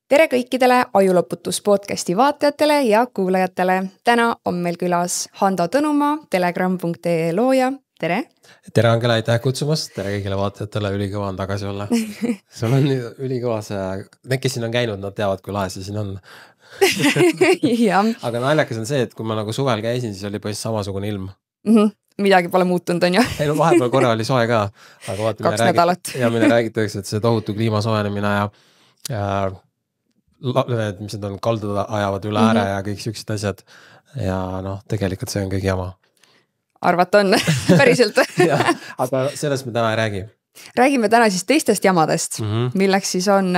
Tere kõikidele Ajuloputus podcasti vaatajatele ja kuulajatele. Täna on meil külas Hando Tõnumaa, telegram.ee looja. Tere! Tere Angela, aitäh kutsumast. Tere kõigile vaatajatele, ülikõva on tagasi olla. Sul on ülikõva see, need kes siin on käinud, nad teavad kui lahe see siin on. Aga naljakas on see, et kui ma nagu suvel käisin, siis oli põhimõtteliselt samasugune ilm. Midagi pole muutunud, on ju? Ei, no vahepeal korra oli soe ka. Aga vaat, 2 nädalat. Ja meile räägitakse, et see tohutu kliima soojenemine ja mis need on, kaldud ajavad üle ääre ja kõik siuksed asjad. Ja noh, tegelikult see on kõik jama. Arvata on, päriselt. Aga sellest me täna ei räägi. Räägime täna siis teistest jamadest, milleks siis on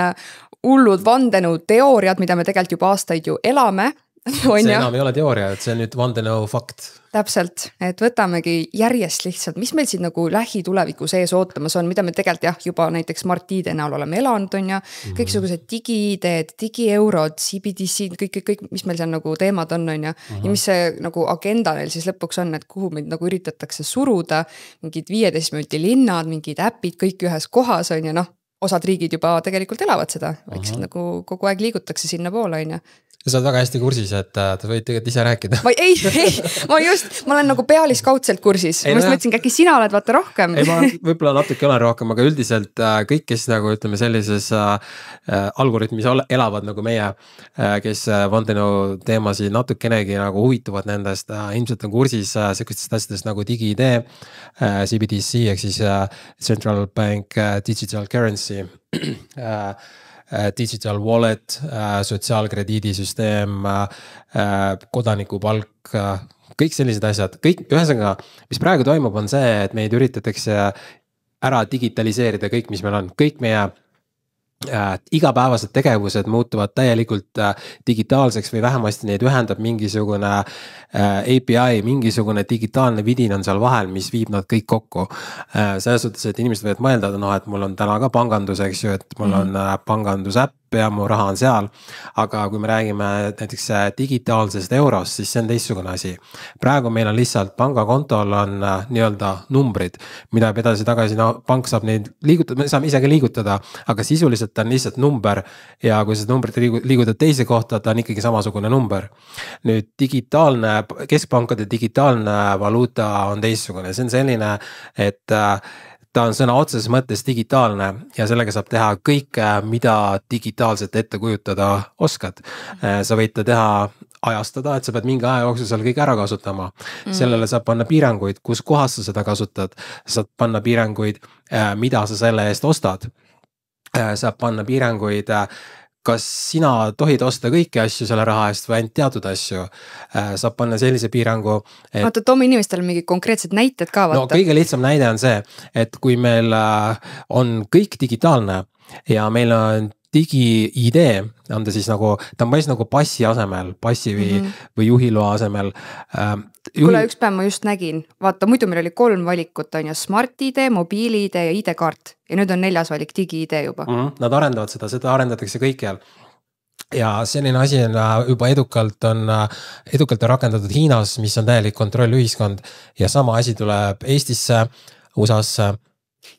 hullud vandenõu teooriad, mida me tegelikult juba aastaid ju elame. See enam ei ole teooria, et see on nüüd vandenõu fakt. Täpselt, et võtamegi järjest lihtsalt, mis meil siin nagu lähituleviku sees ootamas on, mida me tegelikult juba näiteks Smart-ID näol oleme elanud on ja kõiksugused digi-ID-d, digi-eurod, CBDC, kõik, mis meil seal nagu teemad on ja mis see nagu agenda neil siis lõpuks on, et kuhu meid nagu üritatakse suruda, mingid 15 minuti linnad, mingid äpid, kõik ühes kohas on ja noh, osad riigid juba tegelikult elavad seda, vaikselt nagu kogu aeg liigutakse sinna poole on ja. Ja sa oled väga hästi kursis, et ta võid tegelikult ise rääkida. Ma olen nagu pealiskaudselt kursis. Ma just mõtlesin, äkki sina oled vaata rohkem. Ei, ma võib-olla natuke olen rohkem, aga üldiselt kõik, kes nagu ütleme sellises algoritmis elavad nagu meie, kes vandenõu teemasi natukenegi nagu huvituvad nendest, ilmselt on kursis sellistest asjadest nagu digi-ID, CBDC, ehk siis Central Bank Digital Currency, digital wallet, sotsiaalkrediidisüsteem, kodanikupalk, kõik sellised asjad. Kõik, ühesõnaga, mis praegu toimub on see, et meid üritatakse ära digitaliseerida kõik, mis meil on. Kõik meie igapäevased tegevused muutuvad täielikult digitaalseks või vähemasti neid ühendab mingisugune API, mingisugune digitaalne vidin on seal vahel, mis viib nad kõik kokku. Selles suhtes, et inimesed võivad mõelda, et mul on täna ka pangandus, eks ju, et mul on pangandusäpp ja mu raha on seal, aga kui me räägime näiteks digitaalsest eurost, siis see on teistsugune asi. Praegu meil on lihtsalt pangakontol on nii-öelda numbrid, mida edasi tagasi, pank saab neid liigutada, me saame isegi liigutada, aga sisuliselt ta on lihtsalt number ja kui see numbrit liigutad teise kohta, ta on ikkagi samasugune number. Nüüd digitaalne, keskpankade digitaalne valuuta on teistsugune, see on selline, et ta on sõna otseses mõttes digitaalne ja sellega saab teha kõike, mida digitaalselt ette kujutada oskad. Sa võid ta teha ajastada, et sa pead mingi aja jooksul seal kõik ära kasutama. Sellele saab panna piiranguid, kus kohas sa seda kasutad. Saab panna piiranguid, mida sa selle eest ostad. Saab panna piiranguid, kas sina tohid osta kõiki asju selle raha eest või ainult teatud asju. Saab panna sellise piirangu. Vaata, toome inimestele mingi konkreetsed näited ka vaata. No kõige lihtsam näide on see, et kui meil on kõik digitaalne ja meil on digi-ID, on ta siis nagu, ta on päris nagu passi asemel, passi või juhiloa asemel. Kuule, üks päev ma just nägin, vaata, muidu meil oli 3 valikut, on ju Smart-ID, mobiili-ID ja ID-kaart ja nüüd on 4. valik digi-ID juba. Nad arendavad seda arendatakse kõikjal. Ja selline asi on juba edukalt on rakendatud Hiinas, mis on täielik kontrollühiskond ja sama asi tuleb Eestisse, USA-sse,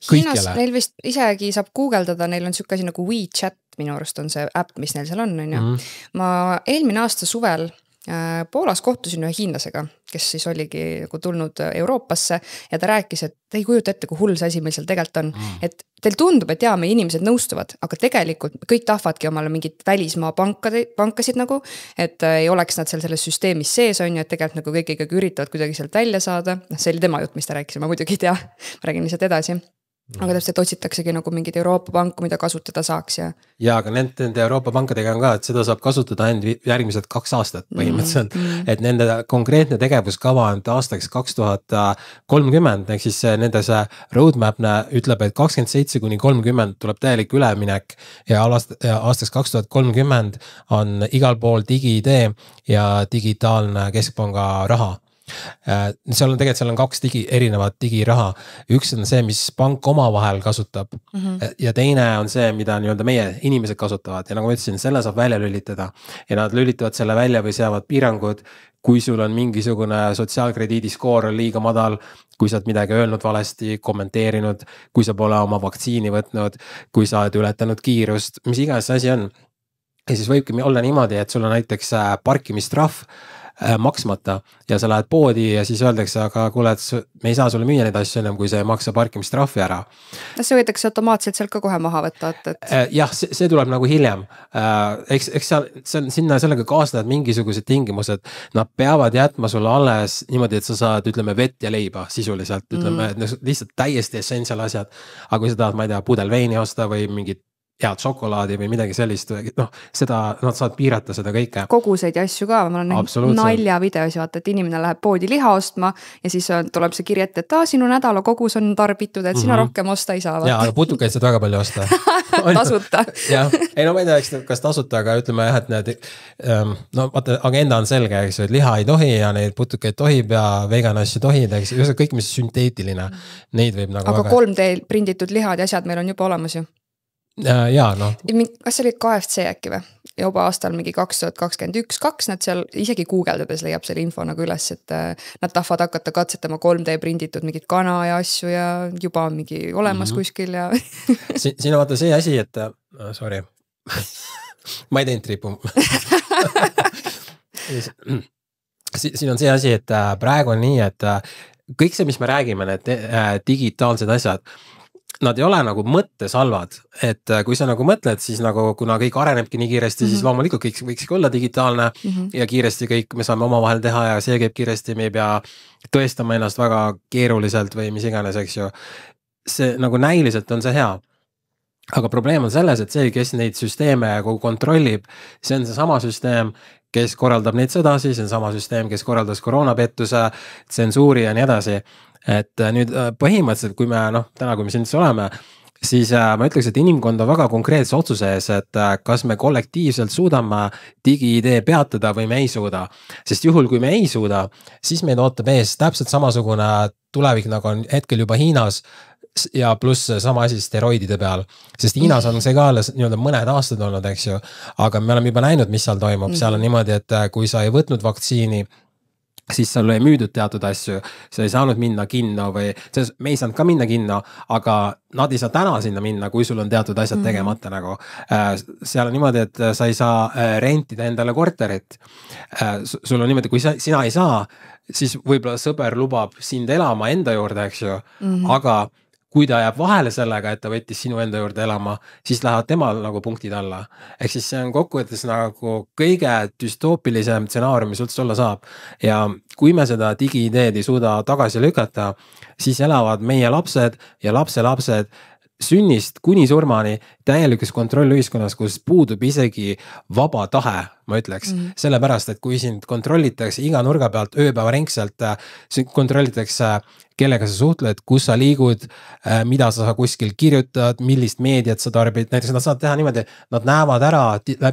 kõikjale. Hiinas neil vist isegi saab guugeldada, neil on siuke asi nagu WeChat, minu arust on see äpp, mis neil seal on ju. Ma eelmine aasta suvel Poolas kohtusin ühe hiinlasega, kes siis oligi nagu tulnud Euroopasse ja ta rääkis, et te ei kujuta ette, kui hull see asi meil seal tegelikult on. Et teil tundub, et jaa, meie inimesed nõustuvad, aga tegelikult kõik tahvadki omale mingit välismaa pankasid nagu, et ei oleks nad seal selles süsteemis sees on ju, et tegelikult nagu kõik ikkagi üritavad kuidagi sealt välja saada. See oli tema jutt, mis ta rääkis, ma muidugi ei tea, ma räägin lihtsalt edasi. Aga täpselt otsitaksegi nagu mingid Euroopa panku, mida kasutada saaks ja aga nende Euroopa pankadega on ka, et seda saab kasutada ainult järgmised 2 aastat põhimõtteliselt, et nende konkreetne tegevuskava on aastaks 2030, ehk siis nendes roadmap ütleb, et 27–30 tuleb täielik üleminek ja aastaks 2030 on igal pool digi-ID ja digitaalne keskpanga raha. Seal on 2 erinevat digiraha. Üks on see, mis pank oma vahel kasutab ja teine on see, mida nii-öelda meie inimesed kasutavad ja nagu ma ütlesin, selle saab välja lülitada ja nad lülitavad selle välja või seavad piirangud, kui sul on mingisugune sotsiaalkrediidiskoor liiga madal, kui sa oled midagi öelnud valesti, kommenteerinud, kui sa pole oma vaktsiini võtnud, kui sa oled ületanud kiirust, mis iganes asi on. ja siis võibki olla niimoodi, et sul on näiteks parkimistrahv maksmata ja sa lähed poodi ja siis öeldakse, aga kuule, et me ei saa sulle müüa neid asju ennem, kui see maksa parkimistrahvi ära. See võidakse automaatselt sealt ka kohe maha võtta, et... Jah, see tuleb nagu hiljem. Eks sinna sellega kaasnevad mingisugused tingimused. Nad peavad jätma sulle alles niimoodi, et sa saad, ütleme, vett ja leiba sisuliselt, ütleme, lihtsalt täiesti essentsial asjad. Aga kui sa tahad, ma ei tea, pudel veini osta või mingit head šokolaadi või midagi sellist, seda, nad saavad piirata seda kõike. Koguseid ja asju ka, ma olen nalja videos vaata, et inimene läheb poodi liha ostma ja siis tuleb see kiri ette, et sinu nädala kogus on tarbitud, et sina rohkem osta ei saa. Jaa, aga putukaid saad väga palju osta. Tasuta. Jah, ei no ma ei tea, kas tasuta, aga ütleme jah, et need, no vaata, agenda on selge, eks, et liha ei tohi ja neid putukaid tohib ja vegan asju tohid, eks, kõik, mis sünteetiline, neid võib nagu aga 3D prinditud lihad ja asjad meil on juba olemas ju. Jaa, noh. Kas see oli KFC äkki või? Juba aastal mingi 2021-2 nad seal isegi guugeldades leiab selle info nagu üles, et nad tahavad hakata katsetama 3D prinditud mingit kana ja asju ja juba on mingi olemas kuskil ja... Siin on vaata see asi, et... Sorry. Ma ei teinud tripu. Siin on see asi, et praegu on nii, et kõik see, mis me räägime, need digitaalsed asjad, nad ei ole nagu mõttesalvad, et kui sa nagu mõtled, siis nagu kuna kõik arenebki nii kiiresti, siis loomulikult kõik võikski olla digitaalne ja kiiresti kõik me saame omavahel teha ja see käib kiiresti, me ei pea tõestama ennast väga keeruliselt või mis iganes, eks ju. See nagu näiliselt on see hea. Aga probleem on selles, et see, kes neid süsteeme kontrollib, see on see sama süsteem, kes korraldab neid sõdasi, see on sama süsteem, kes korraldas koroonapettuse, tsensuuri ja nii edasi. Et nüüd põhimõtteliselt, kui me, täna kui me siin oleme, siis ma ütleks, et inimkond on väga konkreetse otsuse ees, et kas me kollektiivselt suudame digi-idee peatada või me ei suuda. Sest juhul, kui me ei suuda, siis meid ootab ees täpselt samasugune tulevik, nagu on hetkel juba Hiinas ja pluss sama asi steroidide peal. Sest Hiinas on see ka alles mõned aastad olnud, eks ju, aga me oleme juba näinud, mis seal toimub. Seal on niimoodi, et kui sa ei võtnud vaktsiini, siis seal ei müüdud teatud asju, sa ei saanud minna kinno või me ei saanud ka minna kinno, aga nad ei saa täna sinna minna, kui sul on teatud asjad tegemata nagu. Seal on niimoodi, et sa ei saa rentida endale korterit. Sul on niimoodi, kui sina ei saa, siis võib-olla sõber lubab sind elama enda juurde, eks ju, aga kui ta jääb vahele sellega, et ta võttis sinu enda juurde elama, siis lähevad temal nagu punktid alla. Ehk siis see on kokkuvõttes nagu kõige düstoopilisem stsenaarium, mis üldse olla saab. Ja kui me seda digi-ideed ei suuda tagasi lükata, siis elavad meie lapsed ja lapselapsed sünnist kuni surmani täielikus kontroll ühiskonnas, kus puudub isegi vaba tahe, ma ütleks. Sellepärast, et kui sind kontrollitakse iga nurga pealt ööpäevaringselt, kontrollitakse kellega sa suhtled, kus sa liigud, mida sa kuskil kirjutad, millist meediat sa tarbid. Näiteks nad saavad teha niimoodi, nad näevad ära,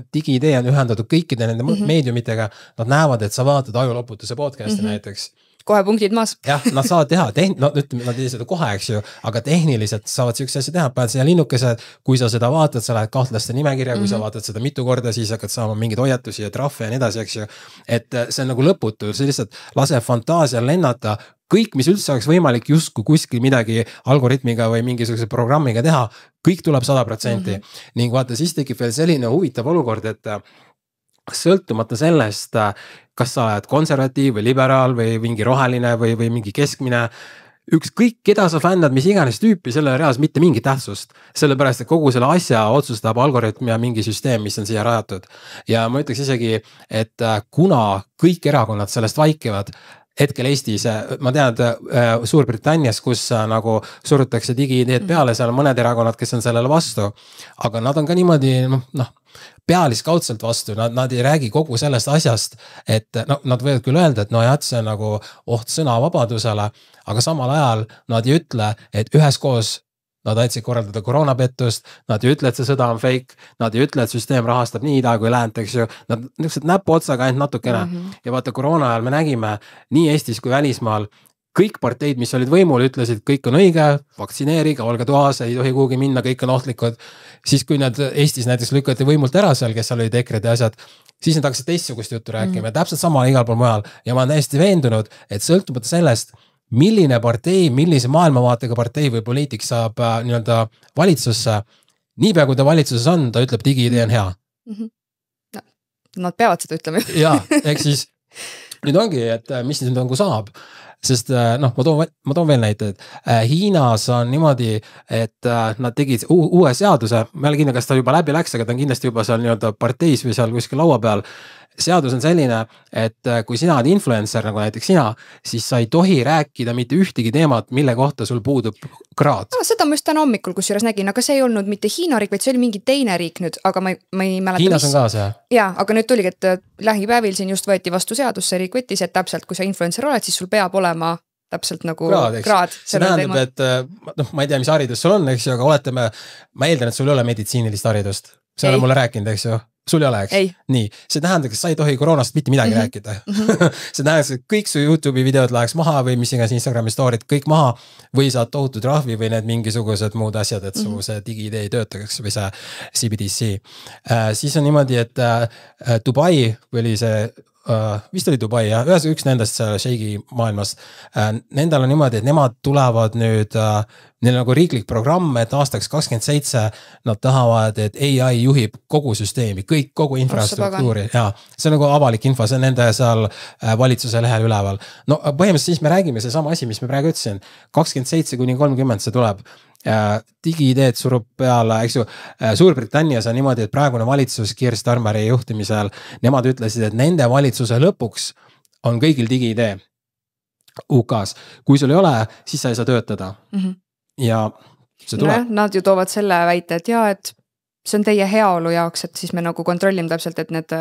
digi-idee on ühendatud kõikide nende meediumitega, nad näevad, et sa vaatad ajuloputuse podcasti näiteks. Kohe punktid maas. Jah, nad saavad teha, nad ei seda kohe, eks ju, aga tehniliselt saavad siukse asja teha, paned siia linnukesed, kui sa seda vaatad, sa lähed kahtlaste nimekirja, kui sa vaatad seda mitu korda, siis hakkad saama mingeid hoiatusi ja trahve ja nii edasi, eks ju. Et see on nagu lõputu, see lihtsalt laseb fantaasial lennata, kõik, mis üldse oleks võimalik justkui kuskil midagi algoritmiga või mingisuguse programmiga teha, kõik tuleb 100%. Ning vaata, siis tekib veel selline huvitav olukord, et sõltumata sellest, kas sa oled konservatiiv või liberaal või mingi roheline või mingi keskmine, ükskõik keda sa fännad, mis iganes tüüpi, selle reaalselt mitte mingi tähtsust. Sellepärast, et kogu selle asja otsustab algoritm ja mingi süsteem, mis on siia rajatud. Ja ma ütleks isegi, et kuna kõik erakonnad sellest vaikivad, hetkel Eestis, ma tean, et Suurbritannias, kus nagu surutakse digi-ideed peale, seal on mõned erakonnad, kes on sellele vastu, aga nad on ka niimoodi, pealiskaudselt vastu, nad ei räägi kogu sellest asjast, et nad võivad küll öelda, et see on nagu oht sõnavabadusele, aga samal ajal nad ei ütle, et üheskoos nad aitasid korraldada koroonapettust, nad ei ütle, et see sõda on fake, nad ei ütle, et süsteem rahastab nii ida kui läänt, eks ju, nad niisugused näpu otsaga ainult natukene. Ja vaata, koroona ajal me nägime nii Eestis kui välismaal, kõik parteid, mis olid võimul, ütlesid, kõik on õige, vaktsineeriga, olge toas, ei tohi kuhugi minna, kõik on ohtlikud. Siis kui nad Eestis näiteks lükati võimult ära seal, kes seal olid EKRE-d ja asjad, siis nad hakkasid teistsugust juttu rääkima, täpselt sama igal pool mujal. Ja ma olen täiesti veendunud, et sõltumata sellest, milline partei, millise maailmavaatega partei või poliitik saab valitsusse, niipea kui ta valitsuses on, ta ütleb, digi-idee on hea. nad peavad seda ütlema. Jaa, ehk siis nüüd ongi, et mis nüüd nagu saab, sest noh, ma toon veel näiteid. Hiinas on niimoodi, et nad tegid uue seaduse, ma ei ole kindel, kas ta juba läbi läks, aga ta on kindlasti juba seal nii-öelda parteis või seal kuskil laua peal. Seadus on selline, et kui sina oled influencer, nagu näiteks sina, siis sa ei tohi rääkida mitte ühtegi teemat, mille kohta sul puudub kraad. Seda ma just täna hommikul kusjuures nägin, aga see ei olnud mitte Hiina riik, vaid see oli mingi teine riik nüüd, aga ma ei mäleta. Hiinas on ka see? Jaa, aga nüüd tuligi, et lähipäevil siin just võeti vastu seadus, see riik võttis, et täpselt kui sa influencer oled, siis sul peab olema täpselt nagu kraad. See tähendab, et noh, ma ei tea, mis haridus sul on, eks ju, aga oletame, ma eeldan, et sul ei ole meditsiinilist haridust. Sa ei ole mulle rääkinud, eks ju? Sul ei ole, eks? Ei. Nii, see tähendab, et sa ei tohi koroonast mitte midagi rääkida. See tähendab, et kõik su YouTube'i videod läheks maha või mis iganes Instagrami story'd kõik maha või saad tohutud rahvi või need mingisugused muud asjad, et su see digi-idee ei töötaks või see CBDC. Siis on niimoodi, et Dubai oli see vist oli Dubai, jah, üks nendest Sheikhi maailmast. Nendel on niimoodi, et nemad tulevad nüüd, neil on nagu riiklik programm, et aastaks 27 nad tahavad, et AI juhib kogu süsteemi, kogu infrastruktuuri. Ja, see on nagu avalik info, see on nende seal valitsuse lehel üleval. No põhimõtteliselt siis me räägime see sama asi, mis me praegu ütlesin. 27–30 see tuleb. Digi-ideed surub peale, eks ju, Suurbritannias on niimoodi, et praegune valitsus Keir Starmeri juhtimisel, nemad ütlesid, et nende valitsuse lõpuks on kõigil digi-idee UK-s. Kui sul ei ole, siis sa ei saa töötada. Ja see tuleb. Nad ju toovad selle väite, et jaa, et see on teie heaolu jaoks, et siis me nagu kontrollime täpselt, et need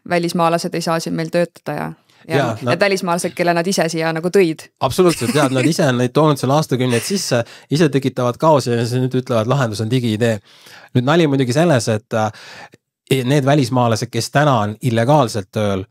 välismaalased ei saa siin meil töötada ja need välismaalased, kelle nad ise siia nagu tõid. Absoluutselt, jah, nad ise on neid toonud selle aastakümneid sisse, ise tekitavad kaose ja nüüd ütlevad, lahendus on digi-idee. Nüüd nali muidugi selles, et need välismaalased, kes täna on illegaalselt tööl,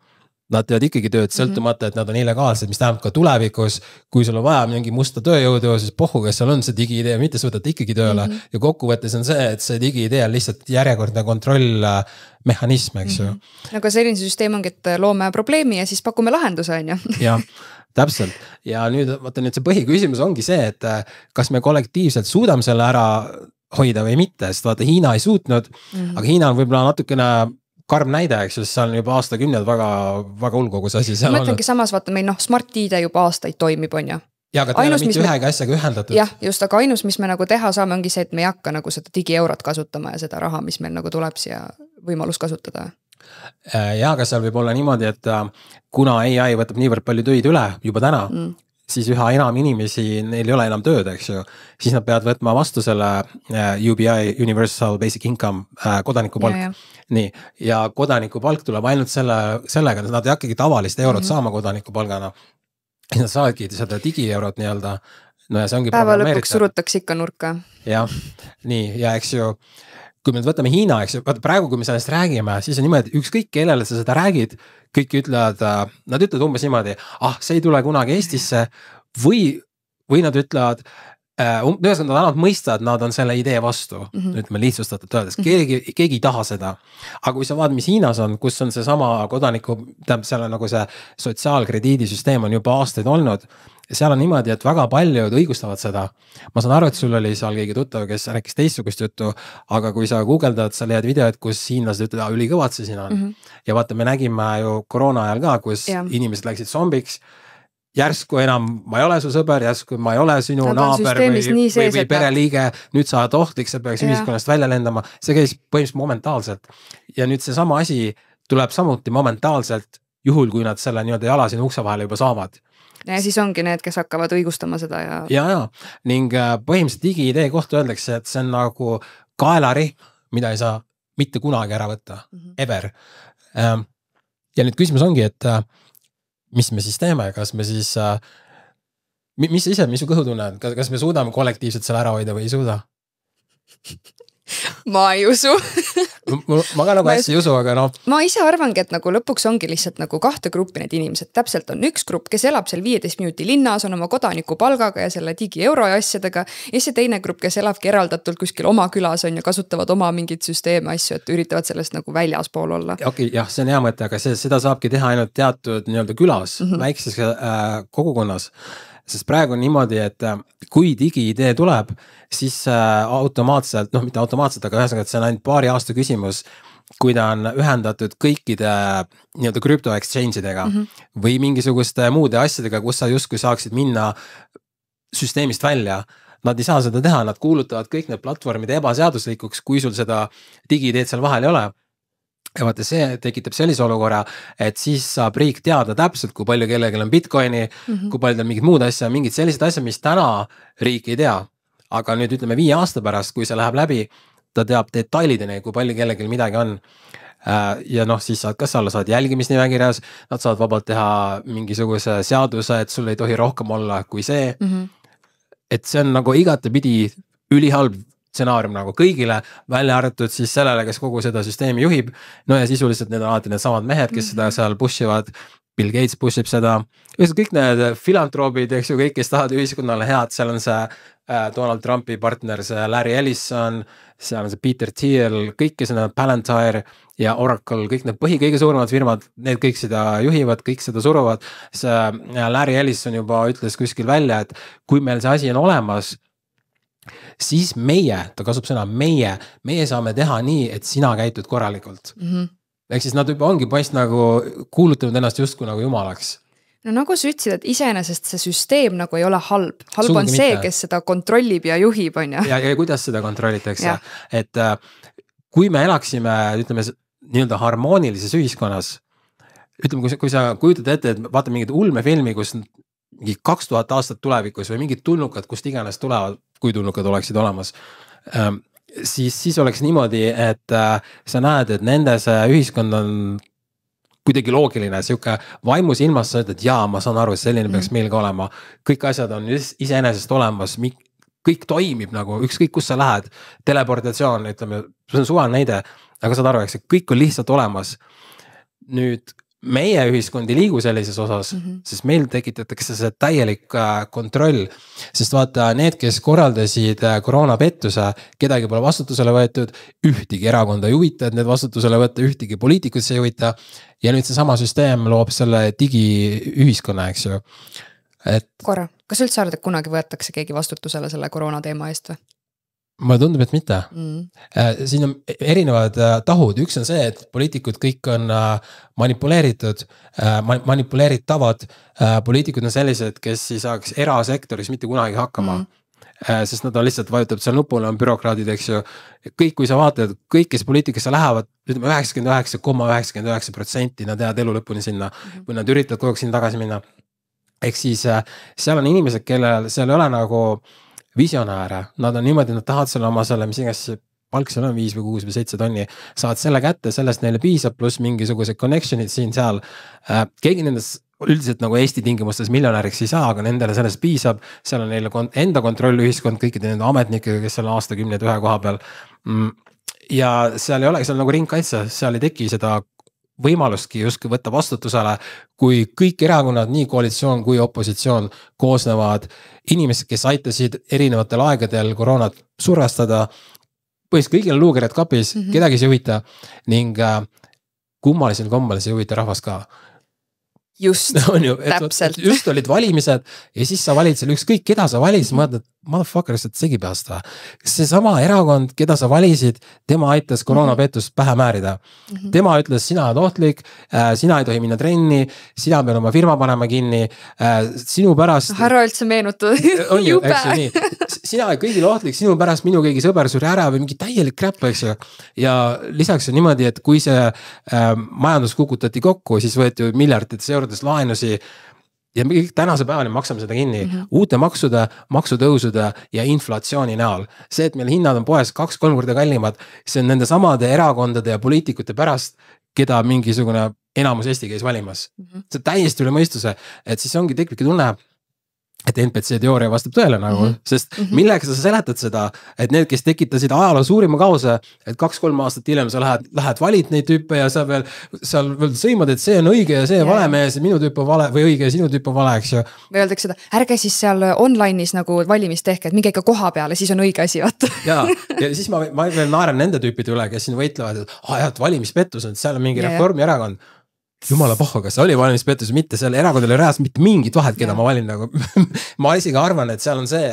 nad teevad ikkagi tööd sõltumata, et nad on illegaalsed, mis tähendab ka tulevikus, kui sul on vaja mingi musta tööjõudu, siis pohhu, kes seal on see digi-idee, mitte sa võtad ikkagi tööle. Ja kokkuvõttes on see, et see digi-idee on lihtsalt järjekordne kontrollmehhanism, eks ju. Aga selline süsteem ongi, et loome probleemi ja siis pakume lahenduse, on ju. Jah, täpselt. Ja nüüd, vaata nüüd see põhiküsimus ongi see, et kas me kollektiivselt suudame selle ära hoida või mitte, sest vaata Hiina ei suutnud, aga Hiina on võib-olla natukene karm näide, eks ju, see on juba aastakümned väga ulkogus asi. Ma mõtlengi samas, vaata meil Smart-ID juba aastaid toimib, on ju. Ja, aga ta ei ole mitte ühega asjaga ühendatud. Jah, just, aga ainus, mis me nagu teha saame, ongi see, et me ei hakka nagu seda digi-eurot kasutama ja seda raha, mis meil nagu tuleb siia võimalus kasutada. Ja, aga seal võib olla niimoodi, et kuna AI võtab niivõrd palju töid üle juba täna, siis üha enam inimesi, neil ei ole enam tööd, eks ju, siis nad peavad võtma vastu selle UBI, Universal Basic Income, kodanikupalk. Nii, ja kodanikupalk tuleb ainult sellega, nad ei hakkagi tavalist eurot saama kodanikupalgana. Nad saadki seda digi-eurot nii-öelda. No ja see ongi päeva lõpuks surutakse ikka nurka. Jah, nii, ja eks ju, kui me võtame Hiina, eks ju, praegu kui me sellest räägime, siis on niimoodi, ükskõik kellele sa seda räägid, kõik ütlevad, nad ütlevad umbes niimoodi, see ei tule kunagi Eestisse või nad ütlevad, ühesõnaga nad annavad mõista, et nad on selle idee vastu, ütleme lihtsustatud öeldes, keegi ei taha seda. Aga kui sa vaad, mis Hiinas on, kus on see sama kodaniku, seal on nagu see sotsiaalkrediidisüsteem on juba aastaid olnud, seal on niimoodi, et väga paljud õigustavad seda. Ma saan aru, et sul oli seal keegi tuttav, kes rääkis teistsugust juttu, aga kui sa guugeldad, sa leiad videod, kus hiinlased ütlevad, ülikõvad see siin on. Ja vaata, me nägime ju koroona ajal ka, kus inimesed läksid zombiks, järsku enam ma ei ole su sõber, järsku ma ei ole sinu naaber või pereliige, nüüd sa oled ohtlik, sa peaks ühiskonnast välja lendama, see käis põhimõtteliselt momentaalselt. Ja nüüd see sama asi tuleb samuti momentaalselt, juhul kui nad selle nii-öelda jala siin ukse vahele juba saavad. Ja siis ongi need, kes hakkavad õigustama seda ja. Ning põhimõtteliselt digi-idee kohta öeldakse, et see on nagu kaelarihm, mida ei saa mitte kunagi ära võtta, ever. Ja nüüd küsimus ongi, et mis me siis teeme, kas me siis, mis su kõhu tunned, kas me suudame kollektiivselt selle ära hoida või ei suuda? Ma ei usu. ma ka nagu hästi ei usu, aga noh. Ma ise arvangi, et nagu lõpuks ongi lihtsalt nagu kahte gruppi need inimesed. Täpselt on üks grupp, kes elab seal 15 minuti linnas, on oma kodaniku palgaga ja selle digi-euro ja asjadega. Ja see teine grupp, kes elabki eraldatult kuskil oma külas on ja kasutavad oma mingid süsteeme asju, et üritavad sellest nagu väljaspool olla. Okei, jah, see on hea mõte, aga seda saabki teha ainult teatud nii-öelda külas, väikses kogukonnas. Sest praegu on niimoodi, et kui digi-idee tuleb, siis automaatselt, mitte automaatselt, aga ühesõnaga, et see on ainult paari aasta küsimus, kui ta on ühendatud kõikide nii-öelda crypto exchange idega või mingisuguste muude asjadega, kus sa justkui saaksid minna süsteemist välja. Nad ei saa seda teha, nad kuulutavad kõik need platvormid ebaseaduslikuks, kui sul seda digiideed seal vahel ei ole. Ja vaata, see tekitab sellise olukorra, et siis saab riik teada täpselt, kui palju kellelgi on Bitcoini, kui palju on mingid muud asja, mingid sellised asjad, mis täna riik ei tea. Aga nüüd ütleme 5 aasta pärast, kui see läheb läbi, ta teab detailideni, kui palju kellelgi midagi on. Ja noh, siis kas sa saad jälgimisnimekirjas, nad saavad vabalt teha mingisuguse seaduse, et sul ei tohi rohkem olla kui see. Et see on nagu igatepidi ülihalb stsenaarium nagu kõigile, välja arvatud siis sellele, kes kogu seda süsteemi juhib. No ja sisuliselt need on alati need samad mehed, kes seda seal pushivad. Bill Gates pushib seda. Kõik need filantroobid, eks ju, kõik, kes tahavad ühiskonnale head, seal on see Donald Trumpi partner, see Larry Ellison, seal on see Peter Thiel, kõik, kes on Palantir ja Oracle, kõik need kõige suuremad firmad, need kõik seda juhivad, kõik seda suruvad. See Larry Ellison juba ütles kuskil välja, et kui meil see asi on olemas, siis meie, ta kasub sõna meie saame teha nii, et sina käitud korralikult. Ehk siis nad juba ongi paist nagu kuulutanud ennast justkui nagu jumalaks. No nagu sa ütlesid, et iseenesest see süsteem nagu ei ole halb. Halb on see, kes seda kontrollib ja juhib, on ju. Ja kuidas seda kontrollitakse? Et kui me elaksime, ütleme, nii-öelda harmoonilises ühiskonnas, ütleme, kui sa kujutad ette, et vaata mingid ulmefilmi, kus mingi 2000 aastat tulevikus või mingid tulnukad, kust iganes tulevad, kui tulnukad oleksid olemas, siis oleks niimoodi, et sa näed, et nende see ühiskond on kuidagi loogiline, siuke vaimus ilmas sa ütled, jaa, ma saan aru, selline peaks meil ka olema. Kõik asjad on iseenesest olemas, kõik toimib nagu, ükskõik kus sa lähed, teleportatsioon, ütleme, see on suvaline näide, aga saad aru, eks kõik on lihtsalt olemas. Nüüd meie ühiskond ei liigu sellises osas, sest meil tekitatakse see täielik kontroll, sest vaata, need, kes korraldasid koroonapettuse, kedagi pole vastutusele võetud, ühtegi erakonda ei huvita, et need vastutusele võtta, ühtegi poliitikud see ei huvita, ja nüüd see sama süsteem loob selle digiühiskonna, eks ju. Korra, kas üldse arvad, et kunagi võetakse keegi vastutusele selle koroona teema eest või? Mulle tundub, et mitte. Siin on erinevad tahud. Üks on see, et poliitikud kõik on manipuleeritud, manipuleeritavad. Poliitikud on sellised, kes ei saaks erasektoris mitte kunagi hakkama. Sest nad on lihtsalt vajutab seal nupule, on bürokraadid, eks ju. Kõik, kui sa vaatad, kõik, kes poliitikasse lähevad, 99,99% nad jäävad elu lõpuni sinna, kui nad üritavad kogu aeg sinna tagasi minna. Ehk siis seal on inimesed, kellel seal ei ole nagu visionääre, nad on niimoodi, nad tahavad selle oma selle, mis iganes palk seal on 5 või 6 või 7 tonni, saad selle kätte, sellest neile piisab, pluss mingisugused connectionid siin seal. Keegi nendest üldiselt nagu Eesti tingimustes miljonäriks ei saa, aga nendele sellest piisab, seal on neile enda kontroll ühiskond kõikide nende ametnikega, kes seal aastakümneid ühe koha peal. Ja seal ei ole, seal nagu ringkaitse, seal ei teki seda võimalustki justkui võtta vastutusele, kui kõik erakonnad, nii koalitsioon kui opositsioon koosnevad inimesed, kes aitasid erinevatel aegadel koroonat survestada, põhimõtteliselt kõigil on luukered kapis, kedagi see huvita ning kummalisel kombel see huvita rahvas ka. Just, täpselt. Just olid valimised ja siis sa valid seal ükskõik, keda sa valisid, mõtled, motherfucker, sa segi peast või. See sama erakond, keda sa valisid, tema aitas koroonapetust pähe määrida. Tema ütles, sina oled ohtlik, sina ei tohi minna trenni, sina pead oma firma panema kinni, sinu pärast... Härra üldse meenutud, jube. Sina oled kõigil ohtlik, sinu pärast minu keegi sõber suri ära või mingi täielik crap, eks ju. Ja lisaks on niimoodi, et kui see majandus kukutati kokku, siis võeti miljardites eurodes laenusi ja me kõik tänase päevani maksame seda kinni uute maksude, maksutõusude ja inflatsiooni näol. See, et meil hinnad on poes 2-3 korda kallimad, see on nende samade erakondade ja poliitikute pärast, keda mingisugune enamus Eesti käis valimas. See täiesti üle mõistuse, et siis ongi tekibki tunne, et NPC teooria vastab tõele nagu, sest millega sa seletad seda, et need, kes tekitasid ajaloo suurima kaose, et 2-3 aastat hiljem sa lähed valid neid tüüpe ja sa veel sõimad, et see on õige ja see vale mees, minu tüüp on vale või õige ja sinu tüüp on vale, eks ju. Või öeldakse seda, ärge siis seal online'is nagu valimist tehke, et minge ikka koha peale, siis on õige asi, vaata. Ja siis ma veel naeran nende tüüpide üle, kes siin võitlevad, et valimispetus on, seal on mingi Reformierakond. jumala pohhu, kas oli valimispettus või mitte, seal erakondadel ei reaalselt mitte mingit vahet, keda ma valin nagu. Ma isegi arvan, et seal on see,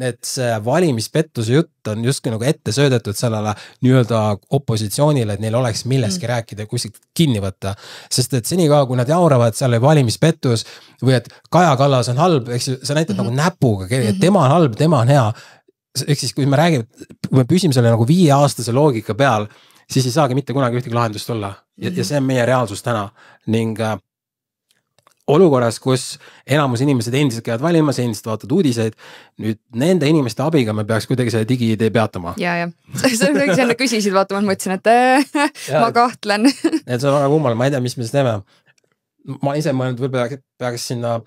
et see valimispettus jutt on justkui nagu ette söödetud sellele nii-öelda opositsioonile, et neil oleks millestki rääkida ja kuskilt kinni võtta. Sest et senikaua, kui nad jauravad, seal oli valimispettus või et Kaja Kallas on halb, eks ju, sa näitad nagu näpuga, et tema on halb, tema on hea. Ehk siis, kui me räägime, kui me püsime selle nagu 5-aastase loogika peal, siis ei saagi mitte kunagi ühtegi lahendust olla. Ja see on meie reaalsus täna. Ning olukorras, kus enamus inimesed endiselt käivad valimas, endiselt vaatavad uudiseid, nüüd nende inimeste abiga me peaks kuidagi selle digi-idee peatama. Ja. See on kõik enne küsisid vaatama, ma mõtlesin, et ma kahtlen. Et see on väga kummal, ma ei tea, mis me siis teeme. Ma ise mõelnud, võib-olla peaks sinna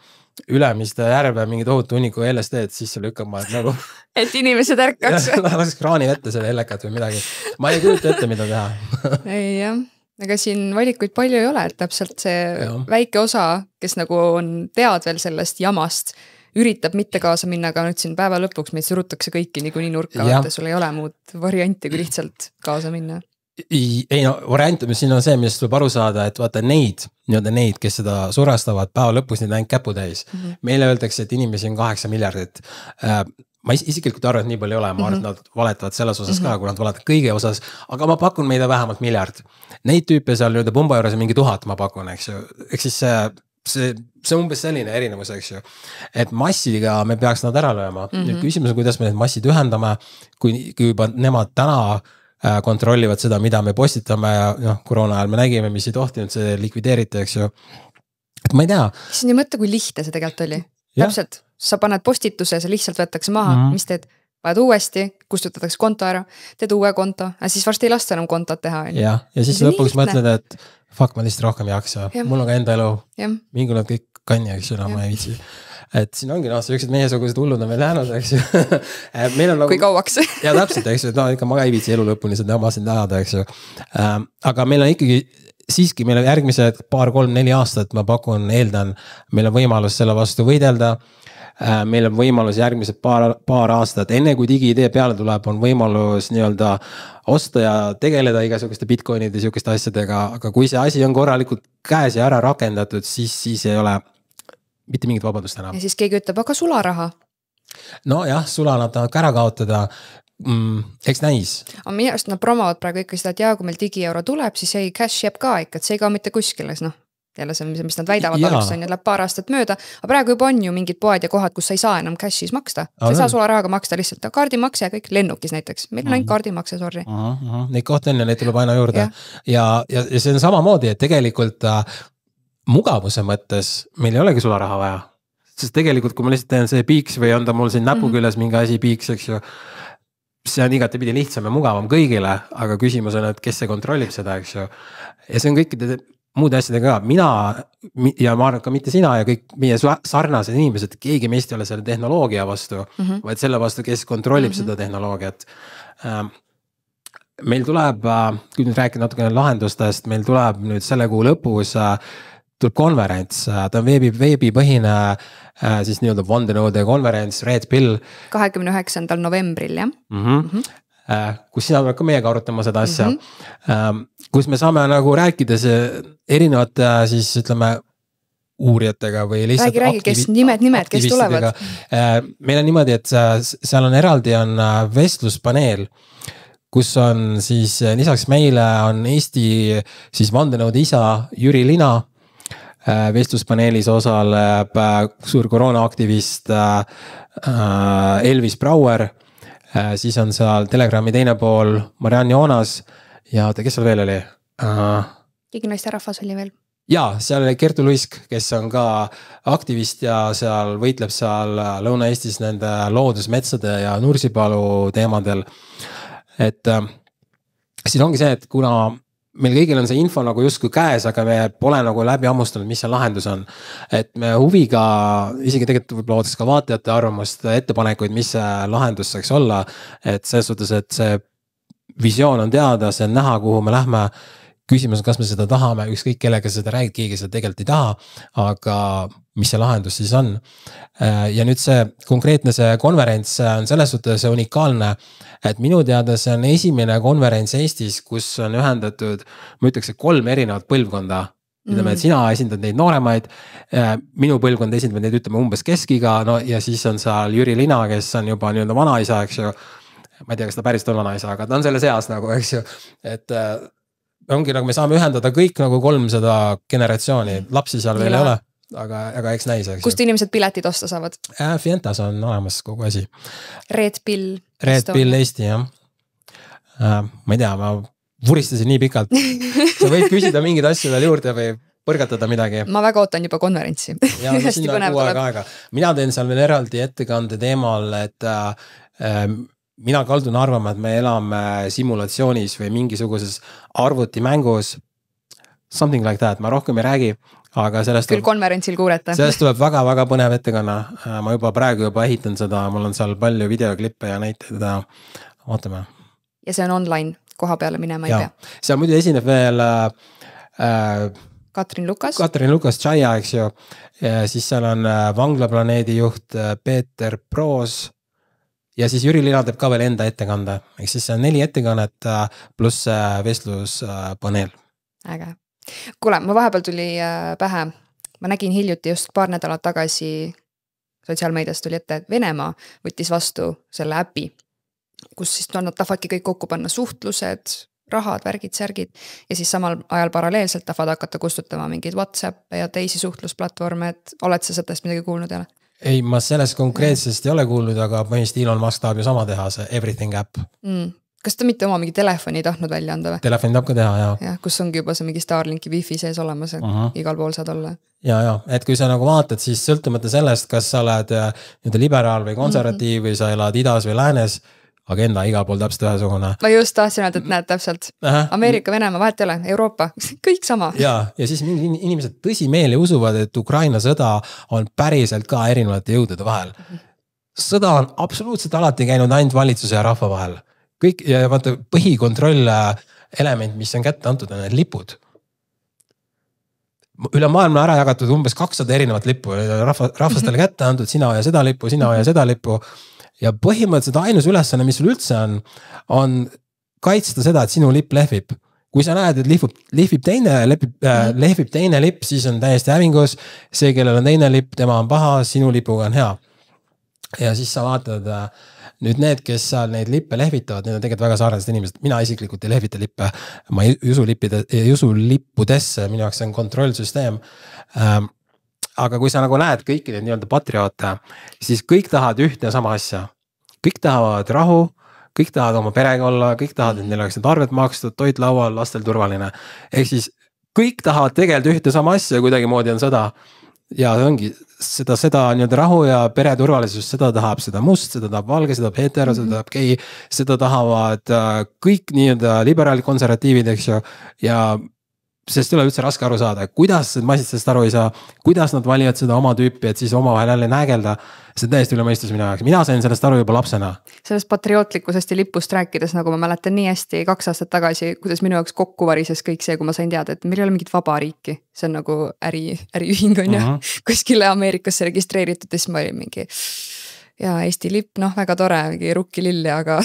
Ülemiste järve mingi tohutu hunniku LSD, et siis see lükkama, et nagu et inimesed ärkaks. Laseks kraani vette selle hellekat või midagi. Ma ei kujuta ette, mida teha. Ei jah, aga siin valikuid palju ei ole, et täpselt see väike osa, kes nagu on tead veel sellest jamast, üritab mitte kaasa minna, aga nüüd siin päeva lõpuks meid surutakse kõiki niikuinii nurka, et sul ei ole muud varianti, kui lihtsalt kaasa minna. Ei no, variant, siin on see, millest tuleb aru saada, et vaata neid, kes seda surastavad päeva lõpus, neid ainult käputäis. Meile öeldakse, et inimesi on 8 miljardit. Ma isiklikult arvan, et nii palju ei ole, ma arvan, et nad valetavad selles osas ka, kui nad valetavad kõige osas, aga ma pakun meile vähemalt miljard. Neid tüüpe seal nüüd pumba juures on mingi 1000, ma pakun, eks ju. Eks siis see umbes selline erinevus, eks ju. Et massiga me peaks nad ära lööma. Küsimus on, kuidas me need massid ühendame, kui juba nemad täna kontrollivad seda, mida me postitame ja koroona ajal me nägime, mis ei tohtinud, see likvideeriti, eks ju. Et ma ei tea. Siis on ju mõtte, kui lihtne see tegelikult oli. Täpselt, sa paned postituse, see lihtsalt võetakse maha, mis teed? Paned uuesti, kustutatakse konto ära, teed uue konto, aga siis varsti ei lasta enam kontot teha. Ja siis lõpuks mõtled, et fuck, ma lihtsalt rohkem jaksa. Mul on ka enda elu. Mingi nad kõik kanni, eks ju, ma ei viitsi. Et siin ongi sellised meiesugused hullud on meil jäänud, eks ju. Kui kauaks. Ja täpselt, eks ju, ikka ma ei viitsi elu lõpuni seda jama siin ajada, eks ju. Aga meil on ikkagi, siiski meil on järgmised 2, 3, 4 aastat, ma pakun, eeldan, meil on võimalus selle vastu võidelda. Meil on võimalus järgmised paar aastat, enne kui digi-idee peale tuleb, on võimalus nii-öelda osta ja tegeleda igasuguste bitcoinide ja sihukeste asjadega, aga kui see asi on korralikult käes ja ära rakendatud, siis ei ole mitte mingit vabadust enam. Ja siis keegi ütleb, aga sularaha? No jah, sula nad tahavad ka ära kaotada. Eks näis. Aga minu arust nad promovad praegu ikka seda, et kui meil digi-euro tuleb, siis ei cash jääb ka ikka, et see ei kao mitte kuskile. Jälle see, mis nad väidavad, alguses on ja läheb paar aastat mööda. Aga praegu juba on ju mingid poed ja kohad, kus sa ei saa enam cashis maksta. Sa ei saa sularahaga maksta lihtsalt kaardimakse ja kõik lennukis näiteks. Meil on ainult kaardimakse, sorry. Neid kohta on ja neid tuleb aina juurde. Ja see on samamoodi, et tegelikult mugavuse mõttes meil ei olegi sularaha vaja. Sest tegelikult, kui ma lihtsalt teen see piiks või on ta mul siin näpu küljes mingi asi piiks, eks ju, see on igatepidi lihtsam ja mugavam kõigile, aga küsimus on, et kes see kontrollib seda, eks ju. Ja see on kõikide muude asjadega ka. Mina ja ma arvan ka mitte sina ja kõik meie sarnased inimesed, keegi meist ei ole selle tehnoloogia vastu, vaid selle vastu, kes kontrollib seda tehnoloogiat. Meil tuleb, kui nüüd rääkida natukene lahendustest, meil tuleb nüüd selle kuu lõpus tuleb konverents, ta on veebipõhine siis nii-öelda vandenõude konverents Red Pill. 29. novembril, jah? Kus sina pead ka meiega arutama seda asja, kus me saame nagu rääkida erinevate siis ütleme uurijatega või lihtsalt räägi, kes nimed, kes tulevad. Meil on niimoodi, et seal on eraldi on vestluspaneel, kus on siis lisaks meile on Eesti siis vandenõude isa Jüri Lina. Vestluspaneelis osaleb suur koroonaaktivist Elvis Brauer, siis on seal Telegrami teine pool Marianne Joonas ja kes seal veel oli? Diginaiste rahvas oli veel. Ja, seal oli Kertu Luisk, kes on ka aktivist ja seal võitleb seal Lõuna-Eestis nende loodusmetsade ja Nursipalu teemadel. Et siin ongi see, et kuna meil kõigil on see info nagu justkui käes, aga me pole nagu läbi ammustanud, mis see lahendus on. Et me huviga, isegi tegelikult võib-olla ootas ka vaatajate arvamust, ettepanekuid, mis see lahendus saaks olla. Et selles suhtes, et see visioon on teada, see on näha, kuhu me lähme. Küsimus on, kas me seda tahame, ükskõik kellega seda räägid, keegi seda tegelikult ei taha, aga mis see lahendus siis on. Ja nüüd see konkreetne see konverents on selles suhtes unikaalne, et minu teada see on esimene konverents Eestis, kus on ühendatud, ma ütleks, 3 erinevat põlvkonda. ütleme, et sina esindad neid nooremaid, minu põlvkond esindab neid, ütleme umbes keskiga, no ja siis on seal Jüri Lina, kes on juba nii-öelda vanaisa, eks ju. Ma ei tea, kas ta päris on vanaisa, aga ta on selle seas nagu, eks ju, et ongi nagu me saame ühendada kõik nagu 300 generatsiooni, lapsi seal veel ei ole, aga eks näis. Kust inimesed piletid osta saavad? Fientas on olemas kogu asi. Red Pill Eesti, jah. Ma ei tea, ma vuristasin nii pikalt. Sa võid küsida mingeid asju veel juurde või põrgatada midagi. Ma väga ootan juba konverentsi. Ja sinna kuu aega. Mina teen seal veel eraldi ettekande teemal, et mina kaldun arvama, et me elame simulatsioonis või mingisuguses arvutimängus. Something like that, ma rohkem ei räägi, aga sellest küll konverentsil kuulete. Sellest tuleb väga-väga põnev ettekanna. Ma juba praegu ehitan seda, mul on seal palju videoklippe ja näiteid, vaatame. Ja see on online, koha peale minema ei pea. Seal muidu esineb veel Katrin Lukas Tšaia, eks ju. Ja siis seal on Vanglaplaneedi juht Peeter Proos. Ja siis Jüri Lina teeb ka veel enda ettekande. Ehk siis see on 4 ettekannet pluss vestluspaneel. Äge. Kuule, ma vahepeal tuli pähe. Ma nägin hiljuti just paar nädalat tagasi sotsiaalmeedias tuli ette, et Venemaa võttis vastu selle äpi, kus siis nad tahvadki kõik kokku panna suhtlused, rahad, värgid, särgid ja siis samal ajal paralleelselt tahvad hakata kustutama mingeid WhatsApp ja teisi suhtlusplatvorme, et oled sa sellest midagi kuulnud jälle? Ei, ma sellest konkreetsest ei ole kuulnud, aga põhimõtteliselt Elon Musk tahab ju sama teha, see Everything app. Kas ta mitte oma mingi telefoni tahtnud välja anda või? Telefoni tahab ka teha, jah. Ja, kus ongi juba see mingi Starlinki wifi sees olemas, et igal pool saad olla. Ja, et kui sa nagu vaatad, siis sõltumata sellest, kas sa oled liberaal või konservatiiv või sa elad idas või läänes, agenda igal pool täpselt ühesugune. Ma just tahtsin öelda, et näed täpselt. Ameerika, Venemaa, vahet ei ole, Euroopa, kõik sama. Ja siis mingi inimesed tõsimeeli usuvad, et Ukraina sõda on päriselt ka erinevate jõudude vahel. Sõda on absoluutselt alati käinud ainult valitsuse ja rahva vahel. Kõik, ja vaata, põhikontroll element, mis on kätte antud, on need lipud. Üle maailma ära jagatud umbes 200 erinevat lippu, rahvastele kätte antud, sina ja seda lippu, sina ja seda lippu. Ja põhimõtteliselt ainus ülesanne, mis sul üldse on kaitsta seda, et sinu lipp lehvib. Kui sa näed, et lehvib teine lipp, siis on täiesti hävingus. See, kellel on teine lipp, tema on paha, sinu lipuga on hea. Ja siis sa vaatad nüüd need, kes seal neid lippe lehvitavad, need on tegelikult väga sarnased inimesed. Mina isiklikult ei lehvita lippe, ma ei usu lippudesse, minu jaoks on kontrollsüsteem. Aga kui sa nagu näed kõiki neid nii-öelda patrioote, siis kõik tahavad ühte ja sama asja. Kõik tahavad rahu, kõik tahavad oma perega olla, kõik tahavad, et neil oleks need arved makstud, toit laual, lastel turvaline. Ehk siis kõik tahavad tegelikult ühte sama asja, kuidagi moodi on sõda. Ja ongi seda nii-öelda rahu ja pere turvalisust, seda tahab seda must, seda tahab valge, seda tahab hetero, seda tahab gei, seda tahavad kõik nii-öelda liberaalid, konservatiivid, eks ju, ja sest ei ole üldse raske aru saada, kuidas massid sellest aru ei saa, kuidas nad valivad seda oma tüüpi, et siis oma vahel jälle nägelda, see täiesti üle mõistus minu jaoks. Mina sain sellest aru juba lapsena. Sellest patriootlikkusest ja lipust rääkides, nagu ma mäletan nii hästi 2 aastat tagasi, kuidas minu jaoks kokku varises kõik see, kui ma sain teada, et meil ei ole mingit vaba riiki. See on nagu äriühing on ja kuskile Ameerikasse registreeritud, siis ma olin mingi ja Eesti lipp, noh, väga tore, mingi rukki lilli, aga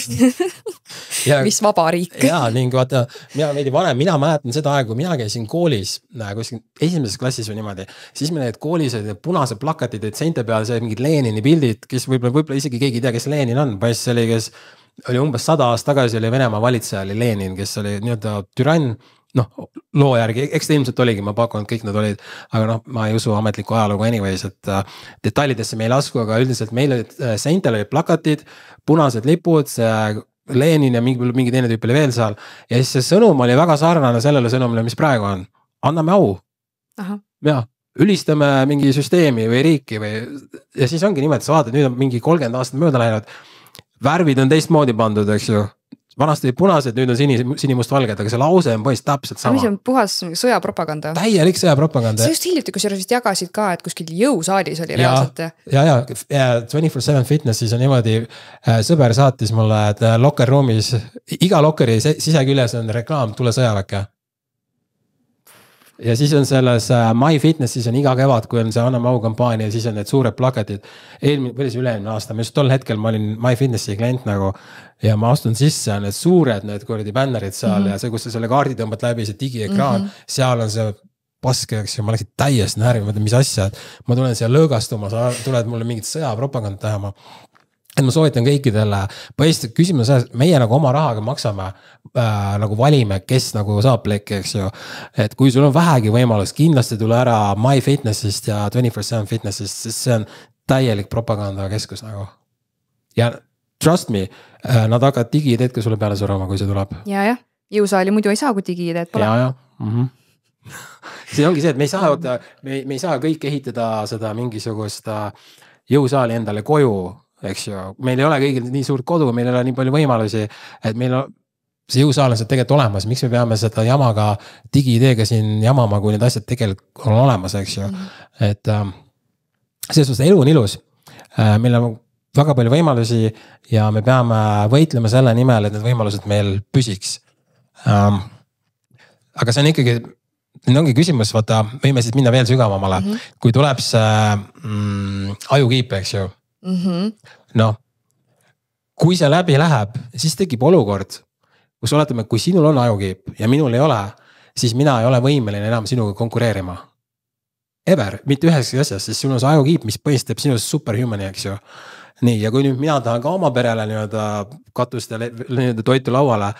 mis vaba riik. Ja, ning vaata, mina mäletan seda aega, kui mina käisin koolis, kuskil 1. klassis või niimoodi, siis meil need koolis olid punased plakatid, et seinte peal see mingid Lenini pildid, kes võib-olla isegi keegi ei tea, kes Lenin on, pass oli, kes oli umbes 100 aasta tagasi oli Venemaa valitseja, oli Lenin, kes oli nii-öelda türann, noh, loo järgi, eks ta ilmselt oligi, ma pakun, et kõik nad olid, aga ma ei usu ametliku ajalugu anyways, et detailidesse me ei lasku, aga üldiselt meil olid seintel olid plakatid, punased lipud, Lenin ja mingi teine tüüp oli veel seal ja siis see sõnum oli väga sarnane sellele sõnumile, mis praegu on. Anname au. Ja, ülistame mingi süsteemi või riiki ja siis ongi nimelt, sa vaatad, nüüd on mingi 30 aastat mööda läinud, värvid on teistmoodi pandud, eks ju. Vanasti olid punased, nüüd on sinimust-valged, aga see lause on põhimõtteliselt täpselt sama. Mis on puhas sõjapropaganda? Täielik sõjapropaganda. See just hiljuti, kus vist jagasid ka, et kuskil jõusaalis oli reaalselt. Ja 24/7 Fitnessis on niimoodi, sõber saatis mulle, et locker roomis, iga lockeri siseküljes on reklaam, tule sõjaväkke. Ja siis on selles MyFitnessis on iga kevad, kui on see Anname au kampaania, siis on need suured plakatid. Üle-eelmine aasta, just tol hetkel ma olin MyFitnessi klient nagu ja ma astun sisse, need suured, need kuradi bännerid seal ja see, kus sa selle kaardi tõmbad läbi, see digiekraan, seal on see paske, eks ju, ma läksin täiesti närvi, ma mõtlen, mis asja, et ma tulen siia lõõgastuma, sa tuled mulle mingit sõjapropaganda tähema. Et ma soovitan kõikidele, põhiliselt küsimus on, meie nagu oma rahaga maksame, nagu valime, kes nagu saab plekki, eks ju. Et kui sul on vähegi võimalus, kindlasti tule ära MyFitnessist ja 24/7 Fitnessist, sest see on täielik propagandakeskus nagu. Ja trust me, nad hakkavad digi-ideed ka sulle peale suruma, kui see tuleb. Ja, jõusaali muidu ei saa, kui digi-ideed pole. Ja. See ongi see, et me ei saa kõik ehitada seda mingisugust jõusaali endale koju, eks ju, meil ei ole kõigil nii suurt kodu, meil ei ole nii palju võimalusi, et meil on see jõusaal on seal tegelikult olemas, miks me peame seda jamaga digi-ideega siin jamama, kui need asjad tegelikult on olemas, eks ju. Et selles suhtes elu on ilus, meil on väga palju võimalusi ja me peame võitlema selle nimel, et need võimalused meil püsiks. Aga see on ikkagi, nüüd ongi küsimus, vaata, võime siis minna veel sügavamale, kui tuleb see ajukiip, eks ju. Noh, kui see läbi läheb, siis tekib olukord, kus oletame, kui sinul on ajukiip ja minul ei ole, siis mina ei ole võimeline enam sinuga konkureerima. Ever, mitte üheski asjas, sest sul on see ajukiip, mis põhistab sinust superhumani, eks ju. Nii, ja kui nüüd mina tahan ka oma perele katust ja toitu lauale,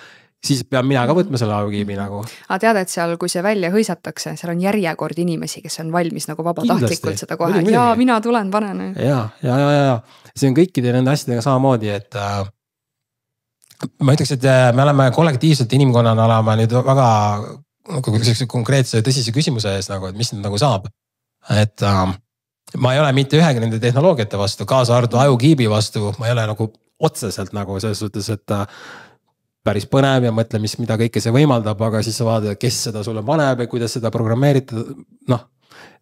siis peab mina ka võtma selle ajukiibi nagu. Aga tead, et seal, kui see välja hõisatakse, seal on järjekord inimesi, kes on valmis nagu vabatahtlikult seda kohe. Ja mina tulen, panen. Ja. See on kõikide nende asjadega samamoodi, et ma ütleks, et me oleme kollektiivselt inimkonnana olema nüüd väga konkreetse tõsise küsimuse ees, nagu, et mis nüüd nagu saab. Et ma ei ole mitte ühegi nende tehnoloogiate vastu, kaasa arvatud ajukiibi vastu, ma ei ole nagu otseselt nagu selles suhtes, et päris põnev ja mõtle, mida kõike see võimaldab, aga siis sa vaatad, kes seda sulle paneb ja kuidas seda programmeeritud. Noh,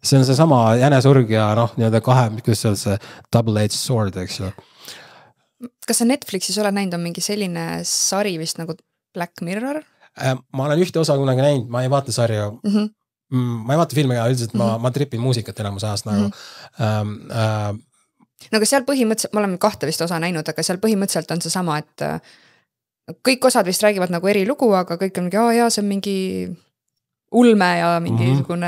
see on see sama jänesurg ja kuidas see double-edged sword, eks ju. Kas sa Netflixis oled näinud, on mingi selline sari vist nagu Black Mirror? Ma olen ühte osa kunagi näinud, ma ei vaata sarja. Ma ei vaata filmi ja üldiselt ma tripin muusikat enamus ajast nagu. Aga seal põhimõtteliselt, ma olen 2 vist osa näinud, aga seal põhimõtteliselt on see sama, et kõik osad vist räägivad nagu eri lugu, aga kõik on mingi, see on mingi ulme ja mingisugune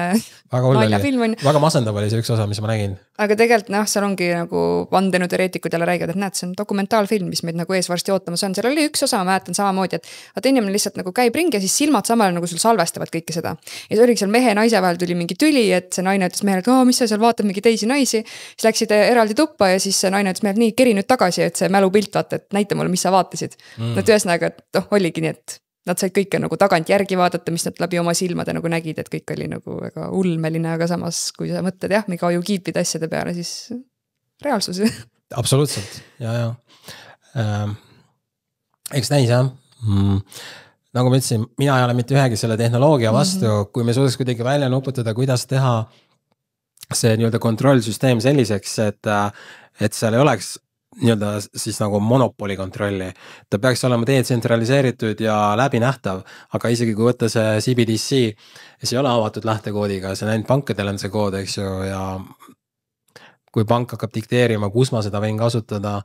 naljafilm on. Väga masendav oli see üks osa, mis ma nägin. Aga tegelikult seal ongi nagu vandenõuteoreetikud jälle räägivad, et näed, see on dokumentaalfilm, mis meid nagu ees varsti ootamas on. Seal oli üks osa, ma mäletan samamoodi, et inimene lihtsalt nagu käib ringi ja siis silmad samal nagu sul salvestavad kõike seda. Ja see oligi seal mehe ja naise vahel tuli mingi tüli, et see naine ütles mehele, et mis sa seal vaatad mingi teisi naisi. Siis läksid eraldi tuppa ja siis see naine ütles mehele, nii keri nüüd tagasi, et see mälupilt vaata, et näita mulle, mis sa vaatasid. Nad ühesõnaga, et oligi nii, et nad said kõike nagu tagant järgi vaadata, mis nad läbi oma silmade nagu nägid, et kõik oli nagu väga ulmeline, aga samas, kui sa mõtled mingi ajukiipide asjade peale, siis reaalsus. Absoluutselt, ja. Eks näis, jah. Nagu ma ütlesin, mina ei ole mitte ühegi selle tehnoloogia vastu, kui me suudaks kuidagi välja nuputada, kuidas teha see kontrollsüsteem selliseks, et seal ei oleks siis nagu monopoli kontrolli. Ta peaks olema detsentraliseeritud ja läbinähtav, aga isegi kui võtta see CBDC, see ei ole avatud lähtekoodiga, see on ainult pankadel on see kood, eks ju, ja kui pank hakkab dikteerima, kus ma seda võin kasutada,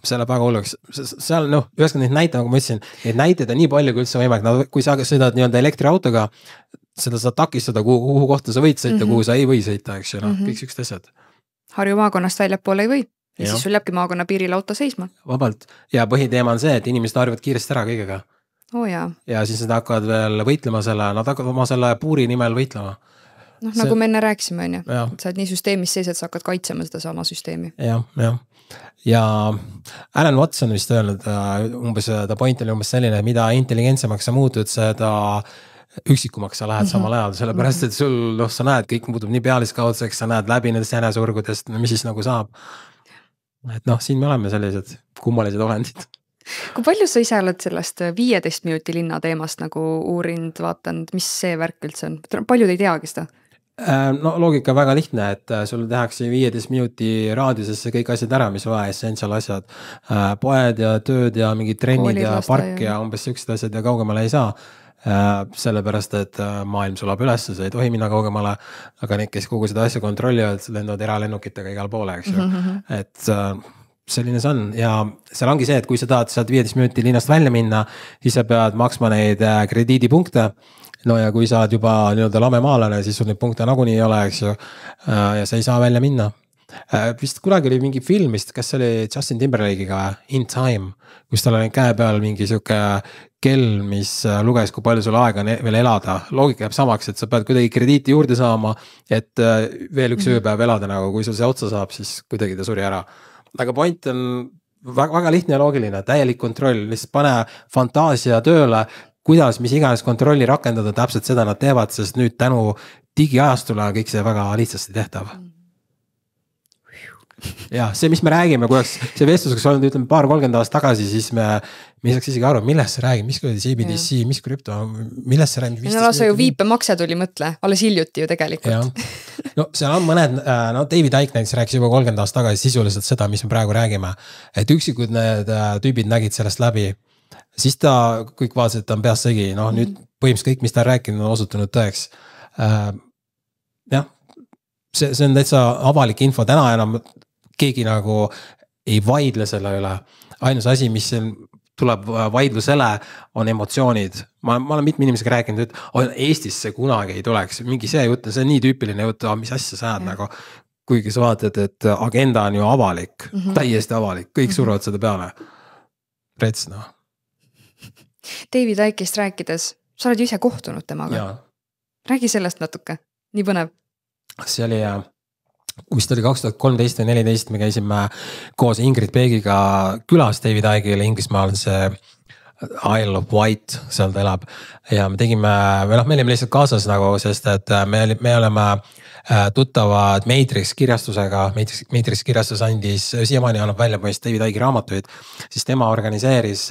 see läheb väga hulluks. Seal, üheska neid näite, nagu ma ütlesin, neid näiteid on nii palju kui üldse võimalik, kui sa sõidad elektriautoga, seda saad takistada, kuhu kohta sa võid sõita, kuhu sa ei või sõita, eks ju, kõik siuksed asjad. Harju maakonnast väljapoole ei või. Ja siis sul jääbki maakonna piiril auto seisma. Vabalt. Ja põhiteema on see, et inimesed harjuvad kiiresti ära kõigega. Ja siis nad hakkavad veel võitlema selle, nad hakkavad oma selle puuri nimel võitlema. Nagu me enne rääkisime, on ju. Sa oled nii süsteemis sees, et sa hakkad kaitsema seda sama süsteemi. Ja Alan Watson vist öelnud, umbes ta point oli umbes selline, mida intelligentsemaks sa muutud, seda üksikumaks sa lähed samal ajal, sellepärast, et sul, sa näed, kõik muutub nii pealiskaudseks, sa näed läbi nendest jänesurgudest, mis siis nagu saab. Et siin me oleme sellised kummalised olendid. Kui palju sa ise oled sellest 15 minuti linna teemast nagu uurinud, vaatanud, mis see värk üldse on? Paljud ei teagi seda? Loogika väga lihtne, et sul tehakse 15 minuti raadiusesse kõik asjad ära, mis vaja, essential asjad. Poed ja tööd ja mingid trennid ja park ja umbes siuksed asjad ja kaugemale ei saa. Sellepärast, et maailm sulab üles, see ei tohi minna kaugemale, aga need, kes kogu seda asja kontrollivad, lendavad eralennukitega igal poole, eks ju. Et selline see on ja seal ongi see, et kui sa tahad 15 minuti linnast välja minna, siis sa pead maksma neid krediidipunkte no ja kui sa oled juba nii-öelda lamemaalane, siis sul neid punkte nagunii ei ole, eks ju. Ja sa ei saa välja minna. Vist kunagi oli mingi film, kas see oli Justin Timberlake'iga In Time, kus tal oli käe peal mingi siuke kell, mis luges, kui palju sul aega veel elada. Loogika jääb samaks, et sa pead kuidagi krediiti juurde saama, et veel üks ööpäev elada nagu, kui sul see otsa saab, siis kuidagi ta suri ära. Aga point on väga lihtne ja loogiline, täielik kontroll, lihtsalt pane fantaasia tööle, kuidas mis iganes kontrolli rakendada, täpselt seda nad teevad, sest nüüd tänu digiajastule kõik see väga lihtsasti tehtav. Ja see, mis me räägime, kuidas see vestluseks olnud, ütleme 30 aastat tagasi, siis me ei saaks isegi aru, millest see räägib, mis kui CBDC, mis krüpto, millest see räägib. No see ju viipemakse tuli mõtle, alles hiljuti ju tegelikult. No seal on mõned, David Icke näiteks rääkis juba 30 aastat tagasi sisuliselt seda, mis me praegu räägime. Et üksikud need tüübid nägid sellest läbi, siis ta kõik vaatasid, et ta on peast segi, nüüd põhimõtteliselt kõik, mis ta rääkinud, on osutunud tõeks. Jah, see on täitsa avalik info, täna enam keegi nagu ei vaidle selle üle. Ainus asi, mis tuleb vaidlusele, on emotsioonid. Ma olen mitme inimesega rääkinud, et Eestis see kunagi ei tuleks. Mingi see jutt, see on nii tüüpiline jutt, mis asja sa ajad nagu. Kuigi sa vaatad, et agenda on ju avalik, täiesti avalik, kõik suruvad seda peale. Rets, noh. David Icke'ist rääkides, sa oled ju ise kohtunud temaga. Räägi sellest natuke, nii põnev. See oli, vist oli 2013 või 2014, me käisime koos Ingrid Peegiga külas David Icke'ile, Inglismaal on see Isle of Wight, seal ta elab. Ja me tegime, me olime lihtsalt kaasas nagu, sest et me oleme tuttavad Matrix kirjastusega, Matrix kirjastus andis, siiamaani annab välja põhimõtteliselt David Icke raamatuid, siis tema organiseeris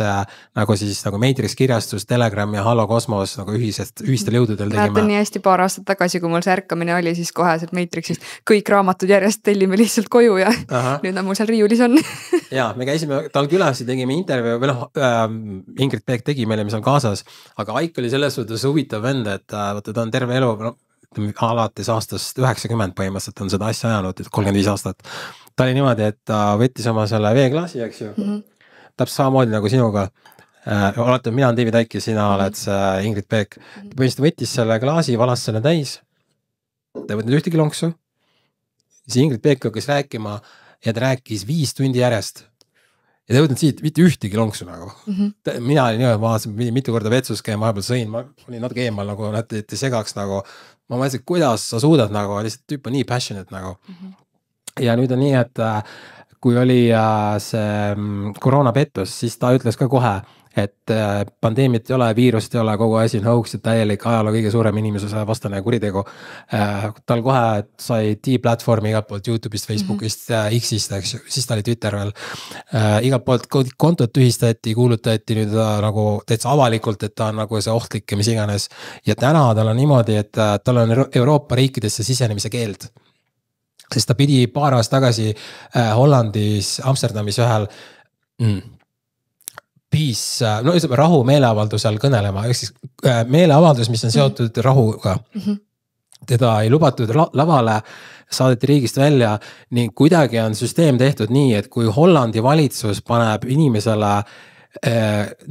nagu Matrix kirjastus, Telegram ja Halo Kosmos nagu ühistel jõududel tegime. Mäletan nii hästi paar aastat tagasi, kui mul see ärkamine oli, siis koheselt Matrixist kõik raamatud järjest tellime lihtsalt koju ja nüüd on mul seal riiulis on. Ja me käisime tal külas ja tegime intervjuu, või Ingrid Peek tegi meile, mis on kaasas, aga Icke oli selles suhtes huvitav vend, et ta on terve elu, alates aastast 90 põhimõtteliselt on seda asja ajanud, 35 aastat. Ta oli niimoodi, et ta võttis oma selle veeklaasi, eks ju, täpselt samamoodi nagu sinuga. Oletame, mina olen David Icke ja sina oled Ingrid Peek. Põhimõtteliselt võttis selle klaasi, valas selle täis, ta ei võtnud ühtegi lonksu. Siis Ingrid Peek hakkas rääkima ja ta rääkis 5 tundi järjest. Ja ta võtnud siit mitte ühtegi lonksu nagu. Mina olin nii, vaatasin mitu korda vetsus käima, vahepeal sõin, ma olin natuke eemal nagu, et segaks nagu. Ma mõtlesin, kuidas sa suudad nagu, lihtsalt tüüp on nii passionate nagu. Ja nüüd on nii, et kui oli see koroonapettus, siis ta ütles ka kohe, et pandeemiat ei ole, viirust ei ole, kogu asi on hoax ja täielik ajaloo kõige suurem inimesuse vastane kuritegu. Tal kohe sai D-platvormi igalt poolt YouTube'ist, Facebookist, X-ist, siis ta oli Twitter veel. Igalt poolt kontot tühistati, kuulutati nüüd nagu täitsa avalikult, et ta on nagu see ohtlik ja mis iganes. Ja täna tal on niimoodi, et tal on Euroopa riikidesse sisenemise keeld. Sest ta pidi paar aastat tagasi Hollandis, Amsterdamis ühel rahu meeleavaldusel kõnelema, ehk siis meeleavaldus, mis on seotud rahuga. Teda ei lubatud lavale, saadeti riigist välja ning kuidagi on süsteem tehtud nii, et kui Hollandi valitsus paneb inimesele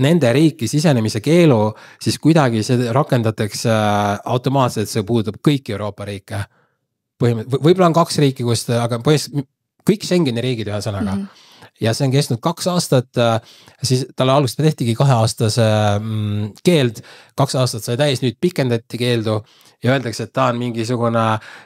nende riiki sisenemise keelu, siis kuidagi see rakendatakse automaatselt, see puudutab kõiki Euroopa riike. Võib-olla on 2 riiki, aga kõik Schengeni riigid ühe sõnaga. Ja see on kestnud 2 aastat, siis talle algusest tehtigi 2-aastase keeld, 2 aastat sai täis, nüüd pikendati keeldu ja öeldakse, et ta on mingisugune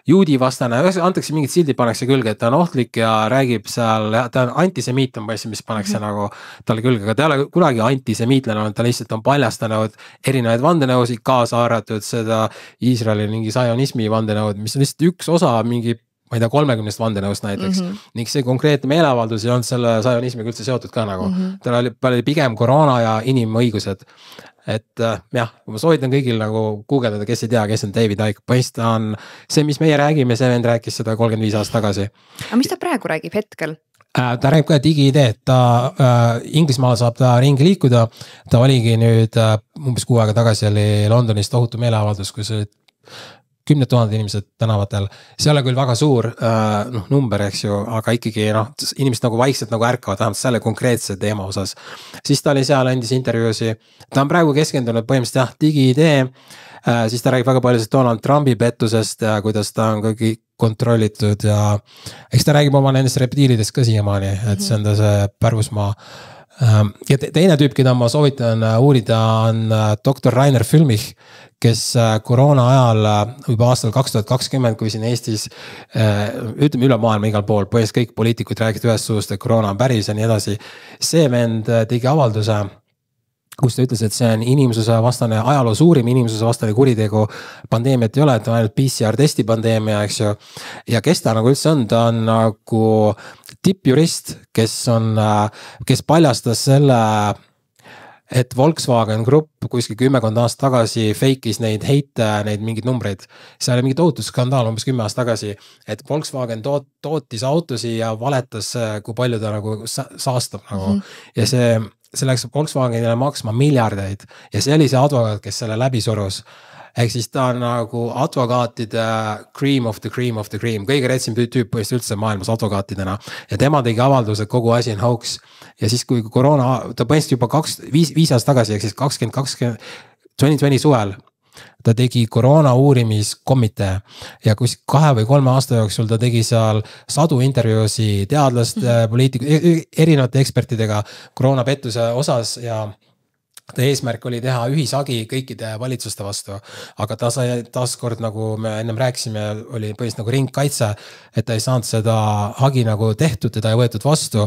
juudi vastane, antakse mingid sildid, pannakse külge, et ta on ohtlik ja räägib seal, ta on antisemiit on mis pannakse nagu talle külge, aga ta ei ole kunagi antisemiitlane, ta lihtsalt on paljastanud erinevaid vandenõusid, kaasa arvatud seda Iisraeli mingi sionismi vandenõud, mis on lihtsalt üks osa mingi ma ei tea, 30 vandenõust näiteks. Ning see konkreetne meeleavaldus ei olnud selle sionismiga üldse seotud ka nagu. Tal oli pigem koroona ja inimõigused. Et jah, ma soovitan kõigil nagu guugeldada, kes ei tea, kes on David Icke. Põhimõtteliselt on see, mis meie räägime, see vend rääkis seda 35 aastat tagasi. Aga mis ta praegu räägib hetkel? Ta räägib ka digi-ideed, ta Inglismaal saab ta ringi liikuda. Ta oligi nüüd umbes 6 aega tagasi oli Londonis tohutu meeleavaldus, kus 10 000 inimesed tänavatel, see ei ole küll väga suur number, eks ju, aga ikkagi inimesed nagu vaikselt nagu ärkavad vähemalt selle konkreetse teema osas. Siis ta oli seal, andis intervjuusi, ta on praegu keskendunud põhimõtteliselt digi-idee, siis ta räägib väga palju Donald Trumpi pettusest ja kuidas ta on kõik kontrollitud ja eks ta räägib oma nendest reptiilidest ka siiamaani, et see on ta see pärvusmaa. Ja teine tüüp, keda ma soovitan uurida on doktor Rainer Fülmich, kes koroona ajal juba aastal 2020, kui siin Eestis, ütleme üle maailma igal pool, põhimõtteliselt kõik poliitikud räägid ühest suust, et koroona on päris ja nii edasi. See vend tegi avalduse, kus ta ütles, et see on inimsuse vastane, ajaloo suurim inimsuse vastane kuritegu, pandeemiat ei ole, et on ainult PCR testi pandeemia, eks ju. Ja kes ta nagu üldse on, ta on nagu tippjurist, kes paljastas selle, et Volkswagen Grupp kuskil 10 aastat tagasi fake'is neid mingeid numbreid. See oli mingi tohutu skandaal umbes 10 aastat tagasi, et Volkswagen tootis autosi ja valetas, kui palju ta nagu saastab nagu. Ja see läks Volkswagenile maksma miljardeid ja see oli see advokaat, kes selle läbi surus. Ehk siis ta on nagu advokaatide cream of the cream of the cream, kõige retsim tüüp põhimõtteliselt üldse maailmas advokaatidena. Ja tema tegi avalduse, kogu asi on hoax. Ja siis kui koroona, ta põhimõtteliselt juba 5 aastat tagasi, ehk siis 2020 suvel, ta tegi koroona uurimiskomitee ja kus 2 või 3 aasta jooksul ta tegi seal sadu intervjuusi teadlaste, poliitikud, erinevate ekspertidega koroonapettuse osas ja ta eesmärk oli teha ühishagi kõikide valitsuste vastu, aga ta sai taaskord, nagu me ennem rääkisime, oli põhimõtteliselt nagu ringkaitse, et ta ei saanud seda hagi nagu tehtud, teda ei võetud vastu.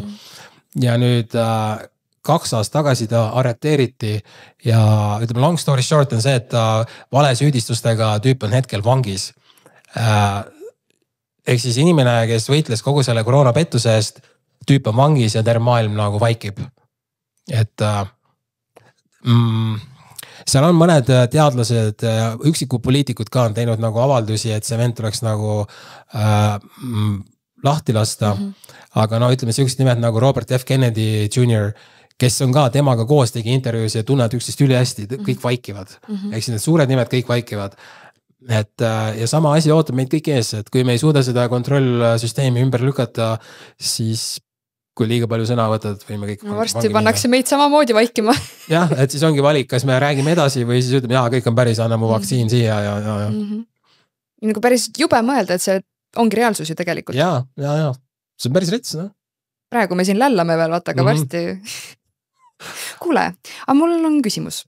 Ja nüüd 2 aastat tagasi ta arreteeriti ja ütleme long story short on see, et ta valesüüdistustega tüüp on hetkel vangis. Ehk siis inimene, kes võitles kogu selle koroonapettuse eest, tüüp on vangis ja terve maailm nagu vaikib. Et seal on mõned teadlased, üksikud poliitikud ka on teinud nagu avaldusi, et see vend tuleks nagu lahti lasta. Aga no ütleme sellised nimed nagu Robert F. Kennedy Jr., kes on ka temaga koos tegi intervjuus ja tunned üksteist üli hästi, kõik vaikivad. Ehk siis need suured nimed kõik vaikivad. Et ja sama asi ootab meid kõik ees, et kui me ei suuda seda kontrollsüsteemi ümber lükata, siis kui liiga palju sõna võtad, võime kõik varsti pannakse meid samamoodi vaikima. Jah, et siis ongi valik, kas me räägime edasi või siis ütleme, kõik on päris, anna mu vaktsiin siia ja. Nagu päris jube mõelda, et see ongi reaalsus ju tegelikult. Ja. See on päris rets, no? Praegu me siin lällame veel, vaata, aga varsti. Kuule, aga mul on küsimus.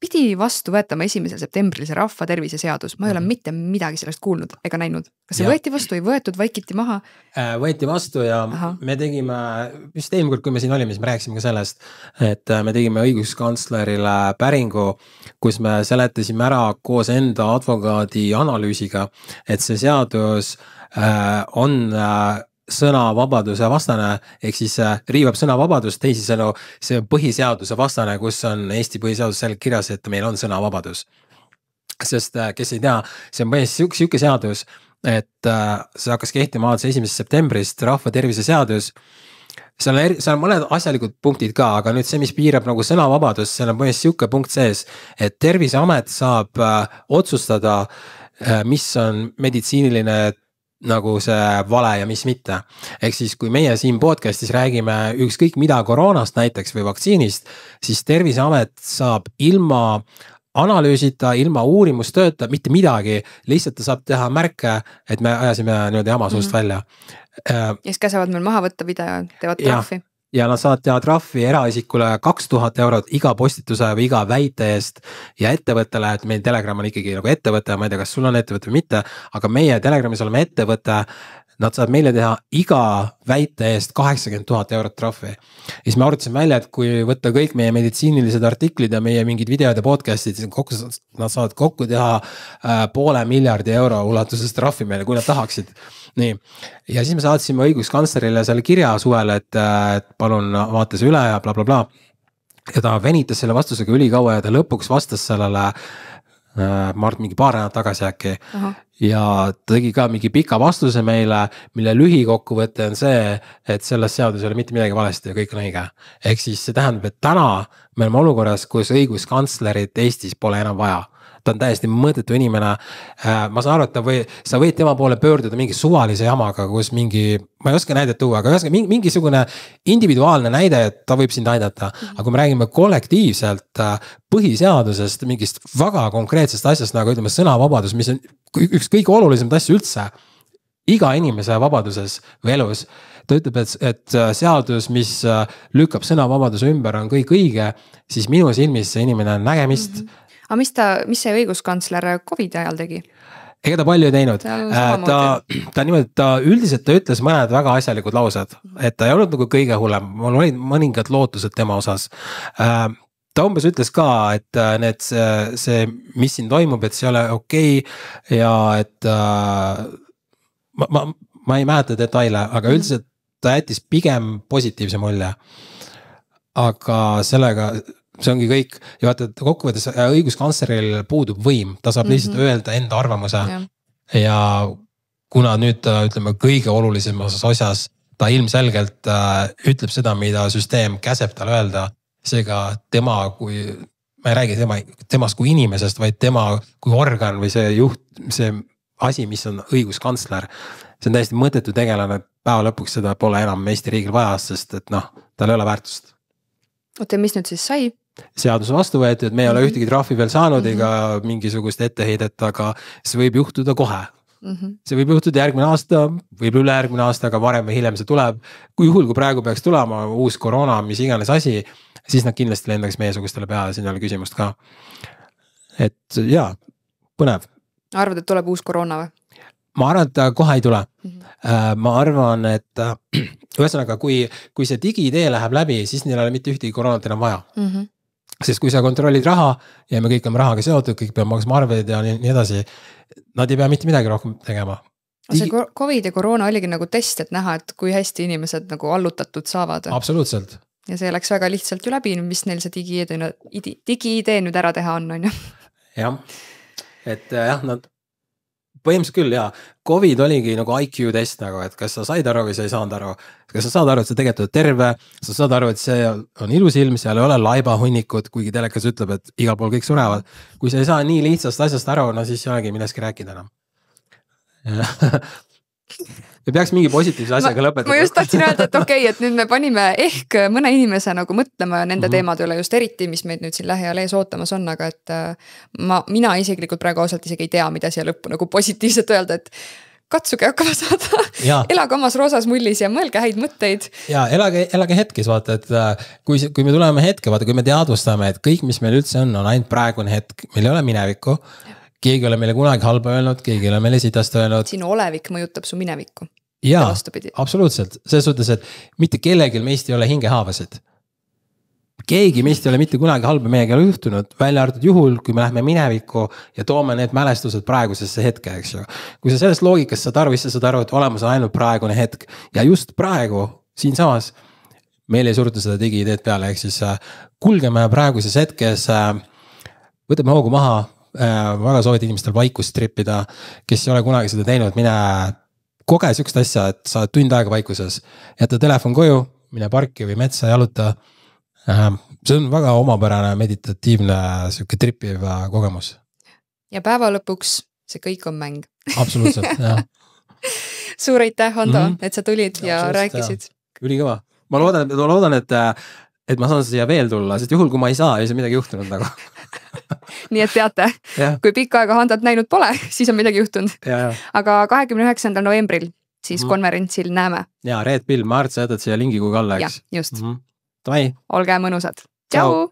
Pidi vastu võetama 1. septembril see rahva tervise seadus. Ma ei ole mitte midagi sellest kuulnud ega näinud. Kas see võeti vastu, ei võetud, vaikiti maha? Võeti vastu ja me tegime, just eelmine kord, kui me siin olime, siis me rääkisime ka sellest, et me tegime õiguskantslerile päringu, kus me seletasime ära koos enda advokaadi analüüsiga, et see seadus on sõnavabaduse vastane, ehk siis riivab sõnavabadust, teisisõnu, see on põhiseaduse vastane, kus on Eesti põhiseadus selgelt kirjas, et meil on sõnavabadus. Sest kes ei tea, see on põhimõtteliselt siuke seadus, et see hakkas kehtima 1. septembrist rahva tervise seadus. Seal on mõned asjalikud punktid ka, aga nüüd see, mis piirab nagu sõnavabadust, seal on põhimõtteliselt siuke punkt sees, et Terviseamet saab otsustada, mis on meditsiiniline nagu see vale ja mis mitte. Ehk siis kui meie siin podcastis räägime ükskõik mida koroonast näiteks või vaktsiinist, siis Terviseamet saab ilma analüüsita, ilma uurimustööta, mitte midagi, lihtsalt ta saab teha märke, et me ajasime nüüd jamasuust välja. Ja siis käsavad meil maha võtta video, teevad trahvi. Ja nad saavad teha trahvi eraisikule 2000 eurot iga postituse või iga väite eest ja ettevõttele, et meil Telegram on ikkagi nagu ettevõte, ma ei tea, kas sul on ettevõte või mitte, aga meie Telegramis oleme ettevõte, nad saavad meile teha iga väite eest 80 000 eurot trahvi. Ja siis me arutasime välja, et kui võtta kõik meie meditsiinilised artiklid ja meie mingid videod ja podcastid, siis nad saavad kokku teha 500 miljardi euro ulatuses trahvi meile, kui nad tahaksid. Nii, ja siis me saatsime õiguskantslerile selle kirja suvel, et palun vaatas üle ja bla bla bla. Ja ta venitas selle vastusega ülikaua ja ta lõpuks vastas sellele ma arvan mingi paar nädalat tagasi äkki. Ja ta tegi ka mingi pika vastuse meile, mille lühikokkuvõte on see, et selles seadus ei ole mitte midagi valesti ja kõik on õige. Ehk siis see tähendab, et täna me oleme olukorras, kus õiguskantslerit Eestis pole enam vaja. ta on täiesti mõõdetu inimene. Ma saan aru, et sa võid tema poole pöörduda mingi suvalise jamaga, kus mingi, ma ei oska näidet tuua, aga mingisugune individuaalne näide, et ta võib sind aidata. Aga kui me räägime kollektiivselt põhiseadusest, mingist väga konkreetsest asjast, nagu ütleme sõnavabadus, mis on üks kõige olulisemat asja üldse iga inimese vabaduses või elus. Ta ütleb, et seadus, mis lükkab sõnavabaduse ümber, on kõik õige, siis minu silmis see inimene on nägemist. Aga mis see õiguskantsler COVID ajal tegi? Ega ta palju ei teinud. Ta üldiselt ta ütles mõned väga asjalikud laused, et ta ei olnud nagu kõige hullem. Mul olid mõningad lootused tema osas. Ta umbes ütles ka, et see, mis siin toimub, et see ei ole okei ja et ma ei mäleta detaile, aga üldiselt ta jättis pigem positiivse mulje. Aga sellega see ongi kõik ja vaata, et kokkuvõttes õiguskantsleril puudub võim, ta saab lihtsalt öelda enda arvamuse ja kuna nüüd ütleme kõige olulisemas osas ta ilmselgelt ütleb seda, mida süsteem käseb tal öelda, seega tema kui, ma ei räägi temast kui inimesest, vaid tema kui organ või see juht, see asi, mis on õiguskantsler, see on täiesti mõttetu tegelane, päeva lõpuks seda pole enam Eesti riigil vaja, sest et tal ei ole väärtust. Oota, mis nüüd siis sai? Seadus vastu võetud, me ei ole ühtegi trahvi veel saanud ega mingisugust etteheidet, aga see võib juhtuda kohe. See võib juhtuda järgmine aasta, võib üle järgmine aasta, aga varem või hiljem see tuleb. Kui praegu peaks tulema uus koroona, mis iganes asi, siis nad kindlasti lendaks meiesugustele peale, siin ei ole küsimust ka. Et jaa, põnev. Arvad, et tuleb uus koroona või? Ma arvan, et kohe ei tule. Ma arvan, et ühesõnaga, kui see digi-idee läheb läbi, siis neil ei ole mitte ühtegi koroonat enam vaja. Sest kui sa kontrollid raha ja me kõik on rahaga seotud, kõik peab maksma arveid ja nii edasi, nad ei pea mitte midagi rohkem tegema. See COVID ja koroona oligi nagu test, et näha, et kui hästi inimesed nagu allutatud saavad. Absoluutselt. Ja see läks väga lihtsalt ju läbi, mis neil see digi-idee nüüd ära teha on ju. Jah, et jah, nad põhimõtteliselt küll, jaa. COVID oligi nagu IQ test nagu, et kas sa said aru või sa ei saanud aru. Kas sa saad aru, et sa tegelikult oled terve, sa saad aru, et see on ilus ilm, seal ei ole laibahunnikud, kuigi telekas ütleb, et igal pool kõik surevad. Kui sa ei saa nii lihtsast asjast aru, no siis ei olegi millestki rääkida enam. Me peaks mingi positiivse asjaga lõpetada. Ma just tahtsin öelda, et okei, et nüüd me panime ehk mõne inimese nagu mõtlema nende teemade üle just eriti, mis meid nüüd siin lähiajal ees ootamas on, aga et mina isiklikult praegu ausalt isegi ei tea, mida siia lõppu nagu positiivselt öelda, et katsuge hakkama saada, elage omas roosas mullis ja mõelge häid mõtteid. Ja elage hetkes, vaata, et kui me tuleme hetke, vaata, kui me teadvustame, et kõik, mis meil üldse on ainult praegune hetk, meil ei ole minevikku. Keegi ei ole meile kunagi halba öelnud, keegi ei ole meile sitast öelnud. Sinu olevik mõjutab su minevikku. Jaa, absoluutselt. Selles suhtes, et mitte kellegil meist ei ole hingehaavasid. Keegi meist ei ole mitte kunagi halba meiega ei ole juhtunud, välja arvatud juhul, kui me lähme minevikku ja toome need mälestused praegusesse hetke, eks ju. Kui sa sellest loogikast saad aru, siis sa saad aru, et olemas on ainult praegune hetk ja just praegu siin samas meil ei suruta seda digi-ideed peale, ehk siis kulgeme praeguses hetkes, võtame hoogu maha, väga soovid inimestel vaikust trippida, kes ei ole kunagi seda teinud, mine koge sükst asja, et sa tund aega vaikuses, jätta telefon koju, mine parki või metsa jaluta. See on väga omapärane meditatiivne tripiv kogemus. Ja päeva lõpuks see kõik on mäng. Absoluutselt, jah. Suur aitäh, Ando, et sa tulid ja rääkisid. Ülikõva. Ma loodan, et ma saan siia veel tulla, sest juhul kui ma ei saa, ei saa midagi juhtunud nagu. Nii et teate, kui pikka aega Handot näinud pole, siis on midagi juhtunud. Aga 29. novembril siis konverentsil näeme. Ja Red Pill, ma arvates jätad siia lingi kui Kalle, eks? Ja, just. Olge mõnusad. Tšau!